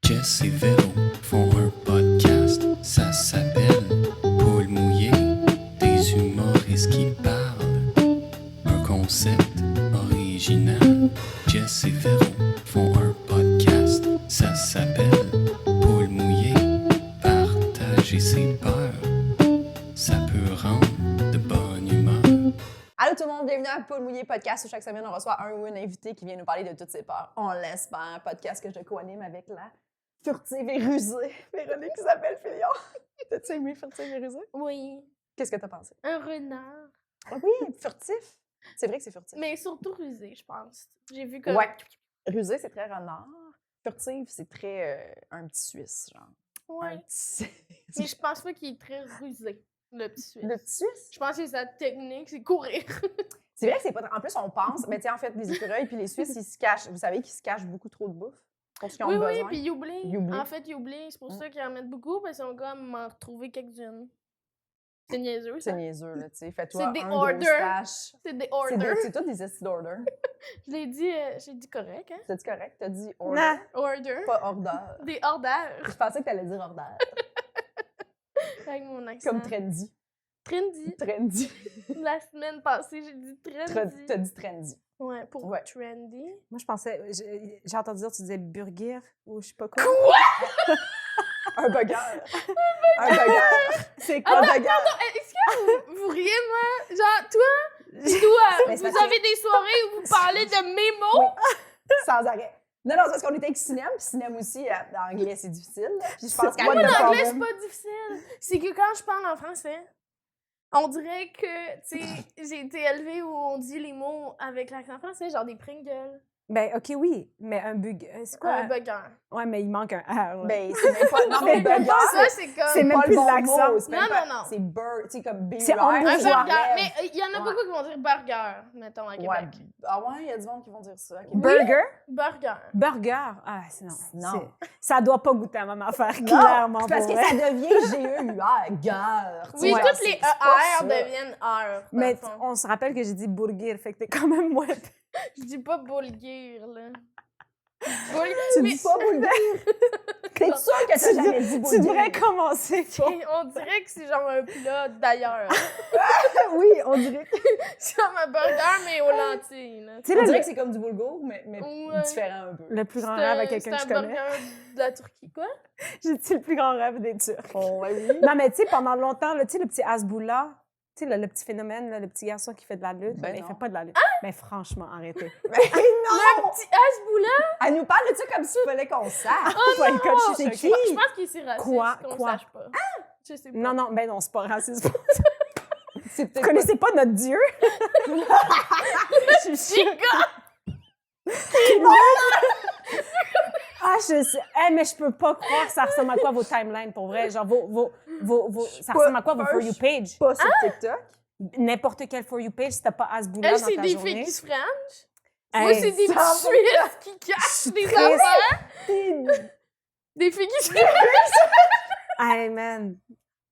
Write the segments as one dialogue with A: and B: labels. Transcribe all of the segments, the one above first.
A: Jess et Véro font un podcast, ça s'appelle Paul mouillé, des humoristes qui parlent. Un concept original. Jess et Véro font un podcast, ça s'appelle Paul mouillé, partager ses peurs, ça peut rendre de bonne humeur.
B: Allô tout le monde, bienvenue à Paul Mouillé Podcast où chaque semaine on reçoit un ou une invité qui vient nous parler de toutes ses peurs. On l'espère, podcast que je co-anime avec la furtive et rusée Véronique Isabelle Filion. T'as-tu aimé furtive et rusée?
C: Oui.
B: Qu'est-ce que t'as pensé?
C: Un renard.
B: Ah oui, furtif. C'est vrai que c'est furtif.
C: Mais surtout rusé, je pense. J'ai vu que...
B: Ouais, rusé c'est très renard. Furtive c'est très un petit Suisse, genre.
C: Ouais.
B: Un petit...
C: Mais je pense pas qu'il est très rusé, le petit Suisse.
B: Le petit Suisse?
C: Je pense que sa technique, c'est courir.
B: C'est vrai que c'est pas... En plus, on pense, mais tu sais, en fait, les écureuils puis les Suisses, ils se cachent. Vous savez qu'ils se cachent beaucoup trop de bouffe pour ce qu'ils ont
C: Oui,
B: besoin.
C: puis ils oublient.
B: Ils oublient.
C: En fait, ils oublient. C'est pour ça qu'ils en mettent beaucoup, parce qu'ils ont comme m'en retrouver quelques-unes. C'est niaiseux,
B: C'est
C: ça.
B: niaiseux, là, tu sais. Fais-toi
C: C'est
B: un
C: des
B: gros
C: orders.
B: stash.
C: C'est des orders.
B: C'est tout des esti d'orders.
C: Je l'ai dit correct, hein?
B: T'as dit correct? T'as dit order,
C: Non. Order.
B: pas order.
C: Des orders.
B: Je pensais que t'allais dire order.
C: Avec mon accent.
B: Comme trendy.
C: Trendy.
B: Trendy.
C: La semaine passée, j'ai dit trendy.
B: T'as dit trendy.
C: Ouais, pour
B: Ouais.
C: trendy.
D: Moi, je pensais, j'ai entendu dire, tu disais burger ou je sais pas quoi.
B: Un burger. Un burger.
D: C'est quoi?
B: Un burger.
C: Est-ce que vous riez, moi? Genre, toi,
B: Mais c'est
C: vous
B: parce
C: avez des soirées où vous parlez de mes mots?
B: Oui. Sans arrêt. Non, c'est parce qu'on était avec Cinem, puis Cinem aussi, en anglais, c'est difficile. Puis je pense
D: C'est
B: qu'à
D: quoi
C: L'anglais, c'est pas difficile. C'est que quand je parle en français, on dirait que, tu sais, j'ai été élevée où on dit les mots avec l'accent français, genre des Pringles,
D: Ben, OK, oui, mais un burger, c'est quoi?
C: un burger.
D: Ouais, mais il manque un R. là.
B: Ben, c'est même pas... Non, mais burger,
C: Ça, c'est comme...
D: c'est même
B: pas
D: plus
B: le bon
D: l'accent.
B: mot, c'est même
C: Non,
B: pas-
C: non, non.
B: C'est beurre, tu sais, comme B.
D: C'est
B: R,
D: en
C: Un
D: bourgeois.
C: burger.
B: lèvres.
C: Mais il y en a
B: Ouais.
C: beaucoup qui vont dire burger, mettons, à
B: Ouais.
C: Québec.
B: Ah ouais, il y a du monde qui vont dire ça. ok.
D: Burger?
C: Burger.
D: Burger? Ah, non.
B: Non.
D: Ça doit pas goûter à la même affaire,
B: Non,
D: clairement.
B: c'est parce
D: pour
B: que
D: vrai.
B: ça devient G-E-U-R, gare.
C: Oui,
B: Ouais,
C: toutes
B: c'est-
C: les
B: c'est pas
C: ER
B: ça.
C: deviennent R.
D: Mais
C: dans le fond.
D: on se rappelle que j'ai dit burger, fait que t'es quand même moins...
C: Je dis pas boulguire, là.
B: Tu
C: Mais
B: dis pas boulguire? T'es sûr que t'as jamais dit
D: Tu
B: boulguire?
D: devrais commencer, toi.
C: on dirait que c'est genre un plat d'ailleurs.
B: Oui, on dirait que...
C: C'est comme un burger, mais aux lentilles, là.
D: Tu sais,
B: On dirait
D: le,
B: que c'est comme du boulgour, mais
C: Ouais.
B: différent un peu.
D: le plus grand
C: C'est
D: rêve à
C: un-
D: quelqu'un que je
C: C'est un
D: connais.
C: burger de la Turquie, quoi?
D: J'ai dit le plus grand rêve des Turcs.
B: Oh, ouais, oui.
D: Non, mais tu sais, pendant longtemps, là, tu sais, le petit Hasboula, tu sais, le petit phénomène, là, le petit garçon qui fait de la lutte,
B: Ben
D: mais il
B: non.
D: fait pas de la lutte. Mais franchement, arrêtez.
B: Mais non!
C: Petit Hasboula?
B: Elle nous parle de ça comme s'il fallait qu'on sache.
D: Oh my God, je suis
B: c'est
D: choquée.
B: qui?
C: Je pense qu'il est si raciste
D: Quoi?
C: qu'on
D: Quoi?
C: sache pas. Je sais pas.
D: Non, non, ben non, c'est pas raciste.
B: C'est
D: Vous
B: peut-être
D: connaissez pas notre Dieu? Je suis Ah, je sais. Hey, mais je peux pas croire, ça ressemble à quoi vos timelines, pour vrai? Genre, ça
B: pas-
D: ressemble à quoi vos
B: pas-
D: For You page?
B: pas sur TikTok.
D: N'importe quelle For You page, si t'as pas Hasboula
C: Elle,
D: dans
C: c'est
D: ta
C: des
D: journée.
C: filles qui se frenchent.
D: Hey,
C: Moi, c'est des petits
B: 100%.
C: Suisses qui cachent des
D: triste.
C: enfants. Des filles qui se frenchent.
D: Hey, man.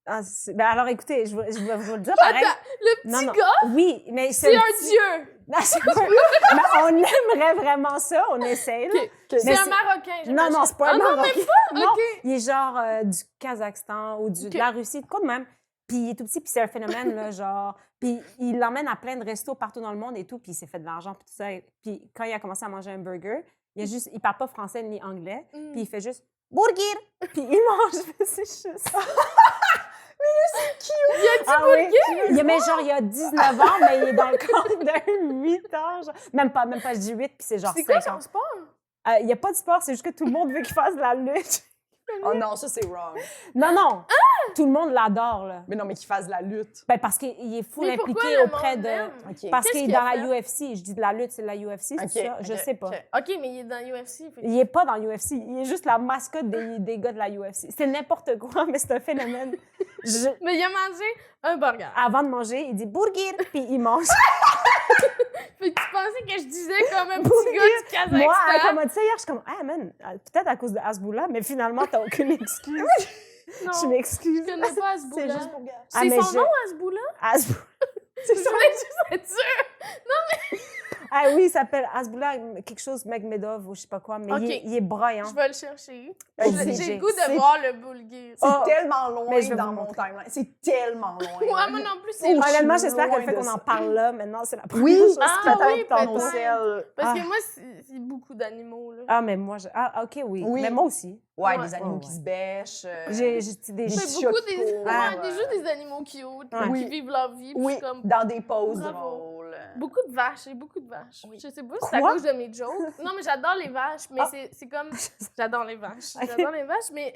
D: Ah, ben alors, écoutez, je vais vous le dire pareil.
C: Attends, le petit
D: Non, non.
C: gars,
D: Oui, mais
C: c'est un
D: petit-
C: dieu.
D: Non, c'est pas- mais on aimerait vraiment ça, on essaye. Là.
C: Ok.
D: Mais
C: C'est un
D: c'est-
C: Marocain,
D: Non,
C: j'imagine.
D: non, c'est pas un
C: Ah non,
D: Marocain.
C: même pas?
D: Non,
C: OK.
D: il est genre du Kazakhstan ou de la Russie, de quoi de même. Puis il est tout petit, puis c'est un phénomène, là, genre... Puis il l'emmène à plein de restos partout dans le monde et tout, puis il s'est fait de l'argent, puis tout ça. Puis quand il a commencé à manger un burger, il parle pas français ni anglais,
C: Mm.
D: puis il fait juste « burger », puis il mange. C'est juste...
C: Il a dit
D: Ah
C: burger.
D: oui. Mais genre, il a 19 ans, mais il est dans le corps de 8 ans. Genre. Même pas, je dis 8, puis c'est genre
C: C'est quoi
D: 5 ans.
C: son sport?
D: Il n'y a pas de sport, c'est juste que tout le monde veut qu'il fasse de la lutte.
B: Oh non, ça c'est wrong.
D: Non, non. Tout le monde l'adore, là.
B: Mais non, mais qu'il fasse de la lutte.
D: Ben, parce qu'il est full
C: Mais pourquoi
D: impliqué
C: le
D: auprès
C: monde
D: de...
C: l'aime?
B: OK.
D: Parce
C: Qu'est-ce
D: qu'il est
C: qu'il
D: dans
C: a
D: la
C: fait?
D: UFC. Je dis de la lutte, c'est de la UFC, c'est ça? Je sais pas.
C: OK, mais il est dans UFC. fait que-
D: Il est pas dans l'UFC. Il est juste la mascotte des gars de la UFC. C'est n'importe quoi, mais c'est un phénomène.
C: Mais il a mangé un burger.
D: Avant de manger, il dit « burger », puis il mange.
C: Fait que tu pensais que je disais comme un petit gars du
D: Moi,
C: Kazakhstan.
D: comme tu sais, hier, je suis comme « Ah, man, peut-être à cause de Hasboula, mais finalement, t'as aucune excuse.
C: Non,
D: Je m'excuse.
C: je connais pas
B: C'est
C: Hasboula.
B: juste pour gars.
D: Ah,
C: C'est
D: mais
C: son nom, Hasboula?
D: Hasboula.
B: C'est
C: Je
B: ça.
C: voulais juste être sûre.
D: Ah oui, il s'appelle Hasbullah quelque chose Magmedov ou je sais pas quoi, mais
C: Ok.
D: il est braillant.
C: Je vais le chercher.
B: Hey,
C: J'ai
B: c'est-
C: le goût de
B: c'est-
C: voir le boulgir.
B: C'est
D: Oh,
B: tellement loin
D: mais je vais
B: dans
D: vous
B: mon
D: montrer.
B: timeline. C'est tellement loin.
C: Ouais,
B: là.
C: moi non plus,
B: Oh,
C: c'est loin.
D: Honnêtement,
B: je suis
D: j'espère que le fait
B: loin
D: qu'on
B: de
D: en
B: ça.
D: parle là, maintenant, c'est la première
B: Oui,
D: chose.
C: Ah
B: peut-être
C: oui,
B: dans nos
C: peut-être.
B: ciels.
C: Parce
D: Ah.
C: que moi, c'est beaucoup d'animaux, là.
D: Ah, mais moi, OK, oui.
B: Oui.
D: Mais moi aussi.
B: Ouais,
C: Ouais.
B: des animaux
D: Ouais,
B: qui
D: ouais.
B: se bêchent.
D: J'ai des
B: Des
C: C'est
B: chats
C: beaucoup
B: qui
C: des...
B: courent,
C: Ouais, des juste des animaux cute,
D: Ouais.
C: qui vivent leur vie. puis
B: Oui,
C: je suis comme...
B: dans des poses
C: Bravo.
B: drôles.
C: Beaucoup de vaches, j'ai beaucoup de vaches.
B: Oui.
C: Je sais pas si c'est à
D: Quoi?
C: cause de mes jokes. Non, mais j'adore les vaches, mais
D: Ah.
C: c'est comme... J'adore les vaches.
D: Ok.
C: J'adore les vaches, mais...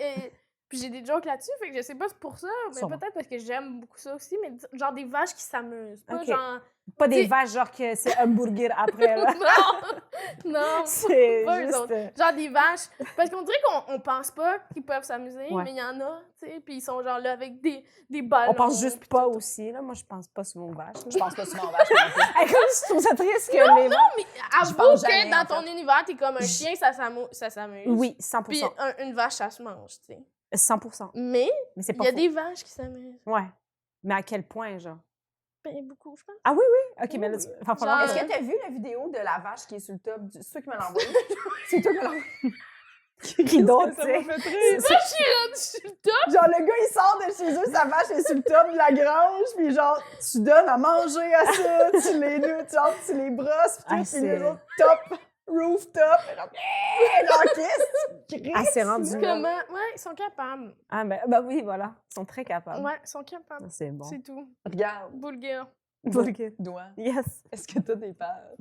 C: Puis j'ai des jokes là-dessus, fait que je sais pas si c'est pour ça, mais
D: Sûrement.
C: peut-être parce que j'aime beaucoup ça aussi, mais genre des vaches qui s'amusent. Pas
D: Ok.
C: genre...
D: Pas des
C: Dis-
D: vaches, genre que c'est hamburger après, là.
C: non! Non!
D: C'est
C: Pas eux
D: juste...
C: autres. Genre des vaches. Parce qu'on dirait qu'on pense pas qu'ils peuvent s'amuser,
D: Ouais.
C: mais il y en a, tu sais. Puis ils sont genre là avec des ballons.
D: On pense juste
C: puis
D: pas
C: tout.
D: aussi, là. Moi, je pense pas souvent aux vaches.
B: Je pense pas souvent aux vaches non plus.
D: Hey, comme je trouve ça triste que les vaches...
C: Mais
B: Je
C: avoue
B: pense
C: que
B: jamais,
C: dans
B: en
C: ton
B: fait.
C: univers, t'es comme un chien, ça s'amuse.
D: Oui, 100%.
C: Puis une vache, ça se mange, tu sais.
D: 100%.
C: Mais
D: Mais c'est
C: il
D: pas
C: y a
D: faux.
C: des vaches qui s'amusent.
D: Ouais. Mais à quel point, genre?
C: Ben, beaucoup, je pense.
D: Ah oui, oui? OK,
C: Oui,
D: mais là,
C: oui.
D: il va falloir...
C: Genre,
B: Est-ce que t'as vu la vidéo de la vache qui est sur le top? C'est toi qui me l'as envoyé? C'est toi qui me l'as envoyé?
D: Rideau, tu
B: Ça
D: sais.
B: m'a fait rire.
C: Ça, je suis rendue sur le top.
B: Genre, le gars, il sort de chez eux, sa vache est sur le top de la grange, puis genre, tu donnes à manger à ça, tu les brosses,
D: Ah,
B: puis
D: c'est-
B: les autres top, rooftop, et genre, qu'est-ce que tu
D: Ah, c'est rendu là.
C: Comment? Ouais, ils sont capables.
D: Ah, ben oui, voilà. Ils sont très capables.
C: Ouais, ils sont capables.
D: C'est bon.
C: C'est tout.
B: Regarde,
C: Bulgare.
D: OK.
B: doigt.
D: Yes.
B: Est-ce que t'as des peurs?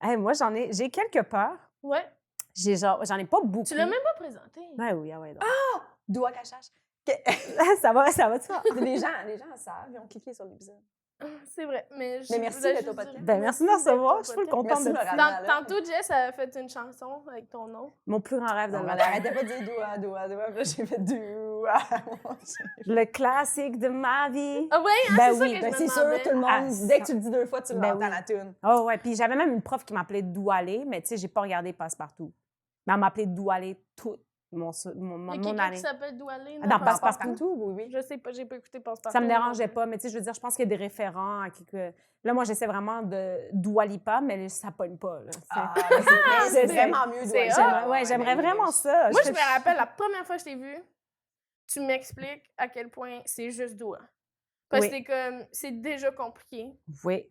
D: Hey, moi, j'ai quelques peurs.
C: Ouais.
D: J'en ai pas beaucoup.
C: Tu l'as même pas présenté.
D: Ouais, oui, ah ouais. donc.
B: Doigt cachage.
D: ça va de ça.
B: Les gens savent, ils ont cliqué sur l'épisode.
C: C'est vrai, mais je
B: Mais merci
C: voulais
B: d'être
C: juste
B: au podcast.
C: dire
D: Ben, merci de me recevoir. Je suis full
C: d'être au
D: contente de
B: Merci,
D: te
B: Laurent.
C: Tantôt, Jess a fait une chanson avec ton nom.
D: Mon plus grand rêve de
B: Non,
D: ma
B: elle
D: vie.
B: arrêtait pas de dire doigt, puis là, j'ai fait doigt.
D: Le classique de ma vie.
C: Ah ouais, hein,
D: Ben
C: c'est
D: oui,
C: ça que
B: Ben,
C: je
B: c'est
C: me
B: sûr,
C: demandais.
B: tout le monde,
D: Ah,
B: dès que tu le dis 2 fois, tu
D: Ben
B: l'entends,
D: oui.
B: la tune.
D: Oh ouais, puis j'avais même une prof qui m'appelait Doualé, mais tu sais, j'ai pas regardé Passe-Partout. Mais elle m'appelait Doualé toute mon
C: Il y a
D: mon
C: quelqu'un
D: année.
C: qui s'appelle Doualé.
D: Ah, dans
C: non?
D: Passe-Partout?
B: Oui, oui.
C: Je sais pas, j'ai pas écouté Passe-Partout.
D: Ça me dérangeait pas, mais tu sais, je veux dire, je pense qu'il y a des référents à quelque... Là, moi, j'essaie vraiment de Doualipa, mais ça pogne pas, là. tu sais.
B: Ah, mais c'est
C: c'est-
B: vraiment mieux.
C: c'est
B: Doigt.
C: hot.
D: J'aimerais vraiment ça.
C: Moi, je me rappelle, la première fois que je t'ai vu, tu m'expliques à quel point c'est juste doigt. Parce que
D: Oui.
C: c'est comme, c'est déjà compliqué.
D: Oui.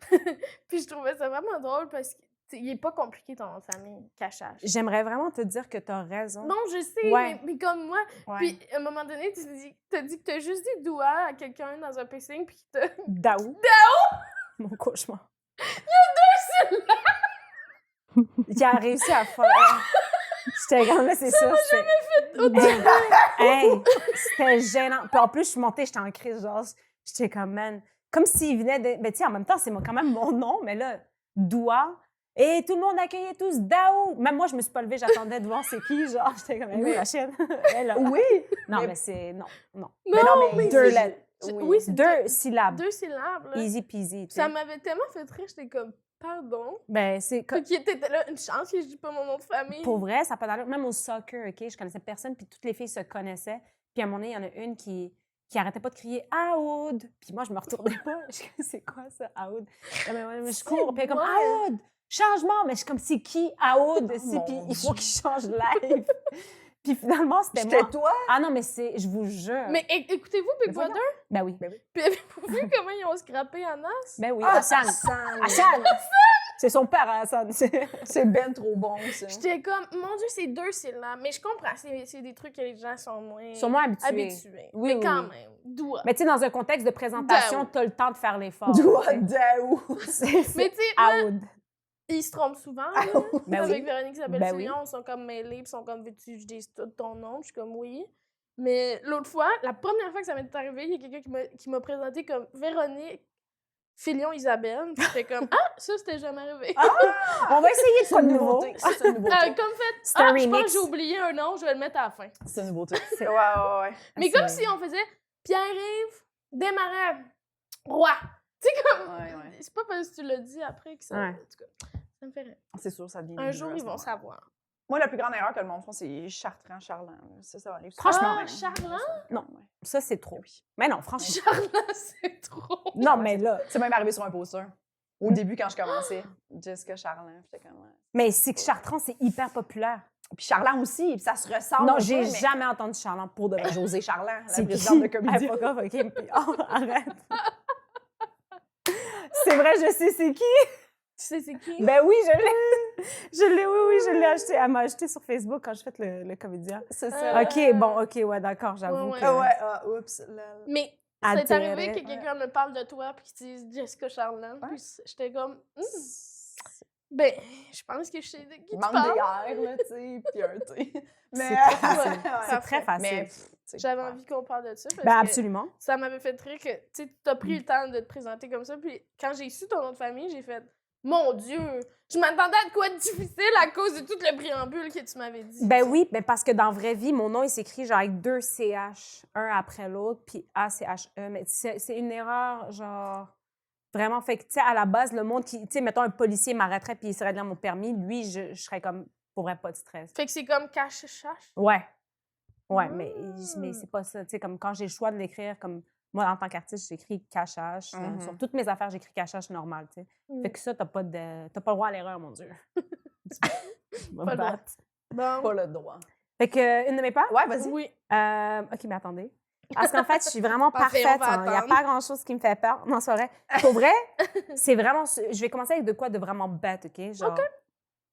C: Puis je trouvais ça vraiment drôle parce qu'il est pas compliqué ton nom de famille, Cachage.
D: J'aimerais vraiment te dire que tu as raison.
C: Non, je sais,
D: Ouais.
C: mais comme moi.
B: Ouais.
C: Puis à un moment donné, t'as dit que t'as juste dit doigt à quelqu'un dans un pacing, puis que t'as.
D: Daou. Mon cauchemar. Il a réussi à faire. J'étais comme là, c'est ça. Hey, c'était gênant. Puis en plus, je suis montée, j'étais en crise, genre, j'étais comme, man, comme s'il venait de. Mais tu sais, en même temps, c'est quand même mon nom, mais là, Doua. Et tout le monde accueillait tous Daou. Même moi, je me suis pas levée, j'attendais de voir c'est qui, genre, j'étais comme,
B: Mais-
D: la chienne. Elle, là.
B: Oui.
D: Non,
B: mais-
D: mais c'est. Non.
B: Mais non, mais
D: Deux
B: c'est-
D: lettres.
B: Oui.
C: c'est
D: Deux syllabes.
C: 2 syllabes, là.
D: Easy peasy. tu sais.
C: Ça m'avait tellement fait rire, j'étais comme, pardon.
D: Ben, c'est.
C: Puis qui était là, une chance que je dis pas mon nom de famille.
D: Pour vrai, ça n'a pas d'allure. Même au soccer, OK, je connaissais personne, puis toutes les filles se connaissaient. Puis à un moment donné, il y en a une qui arrêtait pas de crier « Aoud ». Puis moi, je me retournais pas. Je suis comme, c'est quoi ça, Aoud? Je cours, puis elle est comme « Aoud, changement ». Mais je suis comme, c'est qui Aoud?
B: mon
D: Puis il faut
B: Dieu.
D: qu'il change live. Puis finalement, c'était
B: C'était
D: moi.
B: toi?
D: Ah non, mais je vous jure.
C: Mais écoutez-vous Big
B: voyons.
C: Brother?
D: Ben oui.
C: Puis avez-vous vu comment ils ont scrappé Anas?
D: Ben oui,
B: Ah,
D: Hassan.
B: Hassan.
D: Hassan! C'est son père, Hassan.
B: C'est ben trop bon, ça.
C: J'étais comme, mon Dieu, c'est 2 syllabes. Mais je comprends, c'est des trucs que les gens sont moins
D: Sont moins habitués.
C: habitués.
D: Oui,
C: mais
D: oui,
C: quand
D: oui.
C: même, doigt.
D: Mais tu sais, dans un contexte de présentation,
C: Daou.
D: t'as le temps de faire l'effort.
B: Doigt
D: tu sais.
B: Daou.
C: Mais tu sais, moi,
D: Aoud.
C: ils se trompent souvent. Là,
D: Ben
C: avec
D: oui.
C: Véronique Isabelle
D: Ben oui.
C: Fillon, ils sont comme mêlés, puis ils sont comme, veux-tu que je dise tout ton nom? Je suis comme, oui. Mais l'autre fois, la première fois que ça m'est arrivé, il y a quelqu'un qui m'a présenté comme Véronique Fillon Isabelle. Puis j'étais comme, ah, ça, c'était jamais arrivé.
D: On va essayer de
B: C'est
D: quoi de
B: une
D: nouveau.
B: nouveauté. Ça, c'est une nouveauté.
C: Comme fait,
D: C'est un
C: je pense
D: remix.
C: que j'ai oublié un nom, je vais le mettre à la fin.
B: C'est une nouveauté. Ouais, ouais.
C: Mais comme si on faisait Pierre-Yves Desmarais, roi. Tu sais, comme.
B: Ouais, ouais.
C: C'est pas parce que tu l'as dit après que ça.
D: Ouais.
C: En tout cas, ça me fait rire.
B: C'est sûr, ça devient
C: Un jour,
B: nébuleux à
C: ils
B: ce
C: vont
B: moment-là.
C: savoir.
B: Moi, la plus grande erreur que le monde fait, c'est Chartrand, Charlant. Ça va aller.
D: Franchement,
C: Ah, Charlant?
D: Non.
B: Ouais.
D: Ça, c'est trop.
B: Oui.
D: Mais non, franchement.
C: Charlant, c'est trop.
D: Non, mais là.
B: C'est même arrivé sur un poster. Au début, quand je commençais, Jessica Charland, j'étais comme...
D: Mais c'est que Chartrand, c'est hyper populaire.
B: Puis Charland aussi, puis ça se ressemble
D: Non,
B: un
D: j'ai
B: peu, mais-
D: jamais entendu Charland pour de vrai.
B: José Charland, la
D: C'est
B: présidente de
D: qui?
B: Comédie.
D: Ah, fuck off, OK. Oh, arrête. C'est vrai, je sais c'est qui.
C: Tu sais c'est qui?
D: Ben oui, je l'ai. Je l'ai acheté. Elle m'a acheté sur Facebook quand je fais le comédien.
B: C'est ça.
D: OK, bon, OK, ouais, d'accord, j'avoue
C: Ouais,
D: que...
B: Ah ouais, oups.
C: Mais
D: Adoré.
C: c'est arrivé que quelqu'un me parle de toi puis qu'il dise Jessica Charland.
B: Ouais.
C: Puis j'étais comme, ben, je pense que je sais de qui tu
B: Il manque
C: parles.
B: des airs, là, tu sais, puis un thé.
D: C'est très facile.
B: Ouais,
D: C'est très facile.
B: Mais, pff, tu sais,
C: J'avais envie qu'on parle de ça. Parce
D: Ben
C: que
D: absolument.
C: ça m'avait fait rire que, tu sais, t'as pris le temps de te présenter comme ça. Puis quand j'ai su ton nom de famille, j'ai fait, mon Dieu, je m'attendais à de quoi de difficile à cause de tout le préambule que tu m'avais dit.
D: Ben oui, ben parce que dans la vraie vie, mon nom, il s'écrit genre avec 2 CH, un après l'autre, puis ACHE. Mais c'est une erreur, genre, vraiment. Fait que, tu sais, à la base, le monde qui, tu sais, mettons, un policier m'arrêterait puis il serait de mon permis, lui, je serais comme, pour vrai, pas de stress.
C: Fait que c'est comme cache-chache.
D: Ouais. Ouais,
C: Ah.
D: mais c'est pas ça. Tu sais, comme quand j'ai le choix de l'écrire, comme moi, en tant qu'artiste, j'écris cache-hache.
B: Mhm.
D: Sur toutes mes affaires, j'écris cache-hache normal, tu sais.
C: Mm.
D: Fait que ça, t'as pas le droit à l'erreur, mon Dieu. Tu vas
C: Pas
D: me
C: le droit.
D: battre.
C: Bon.
B: pas le droit.
D: Fait que, une de mes peurs?
B: Ouais, vas-y.
C: Oui.
D: OK, mais attendez. Parce qu'en fait, je suis vraiment
C: Parfait,
D: parfaite.
C: on va
D: Il n'y a
C: attendre.
D: pas grand-chose qui me fait peur. Non, c'est vrai. Pour vrai, c'est vraiment... Je vais commencer avec de quoi de vraiment bête, OK? Genre,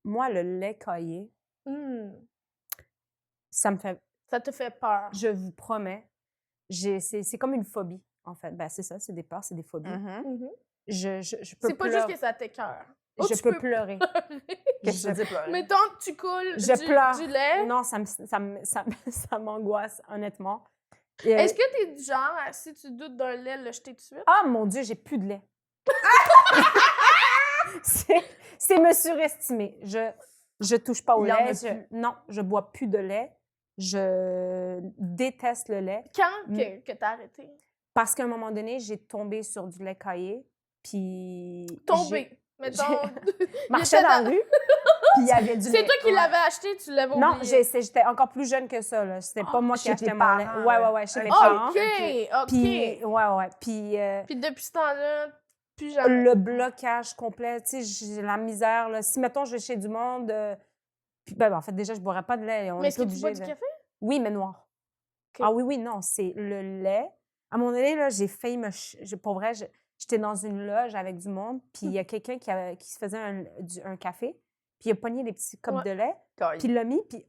D: moi, le lait caillé,
C: Hmm.
D: ça me fait...
C: Ça te fait peur.
D: Je vous promets, c'est comme une phobie, en fait. Ben, c'est ça, c'est des peurs, c'est des phobies.
B: Mhm.
C: Mhm.
D: Je peux
C: C'est pas juste que ça t'écoeure. Oh,
D: Je
C: tu
D: peux pleurer.
B: Qu'est-ce que tu dis, pleurer?
C: Mettons que tu coules
D: Je pleure.
C: du lait.
D: Non, ça m'angoisse, honnêtement.
C: Est-ce que t'es du genre, si tu doutes d'un lait, le jeter tout de suite?
D: Ah, mon Dieu, j'ai plus de lait. C'est me surestimer. Je touche pas au
B: Il y en a
D: lait.
B: plus.
D: Non, je bois plus de lait. Je déteste le lait.
C: Quand que t'as arrêté?
D: Parce qu'à un moment donné, j'ai tombé sur du lait caillé. Puis.
C: Tombé. Mettons.
D: Marchais dans la rue. Puis il y avait du
C: C'est
D: lait.
C: toi qui l'avais acheté, tu l'avais
D: Non,
C: oublié.
D: j'étais encore plus jeune que ça. Là. C'était pas moi qui
B: chez
D: achetais
B: tes
D: mon lait.
B: parents,
D: Ouais,
B: là.
D: ouais, chez mes
B: Ok.
D: parents.
C: OK.
D: Puis, ouais.
C: Puis depuis ce temps-là, plus jamais.
D: Le blocage complet, tu sais, j'ai la misère. Là. Si, mettons, je vais chez du monde, puis, ben, en fait, déjà, je ne boirais pas de lait. On
C: Mais est-ce que tu
D: obligé
C: bois du
D: de-
C: café?
D: Oui, mais noir.
C: Ok.
D: Ah oui, non, c'est le lait. À un moment donné, là, j'ai failli me... Pour vrai, j'étais dans une loge avec du monde, puis il y a quelqu'un qui se faisait un café, puis il a pogné des petits copes
C: Ouais.
D: de lait,
B: Caillé.
D: puis il l'a mis, puis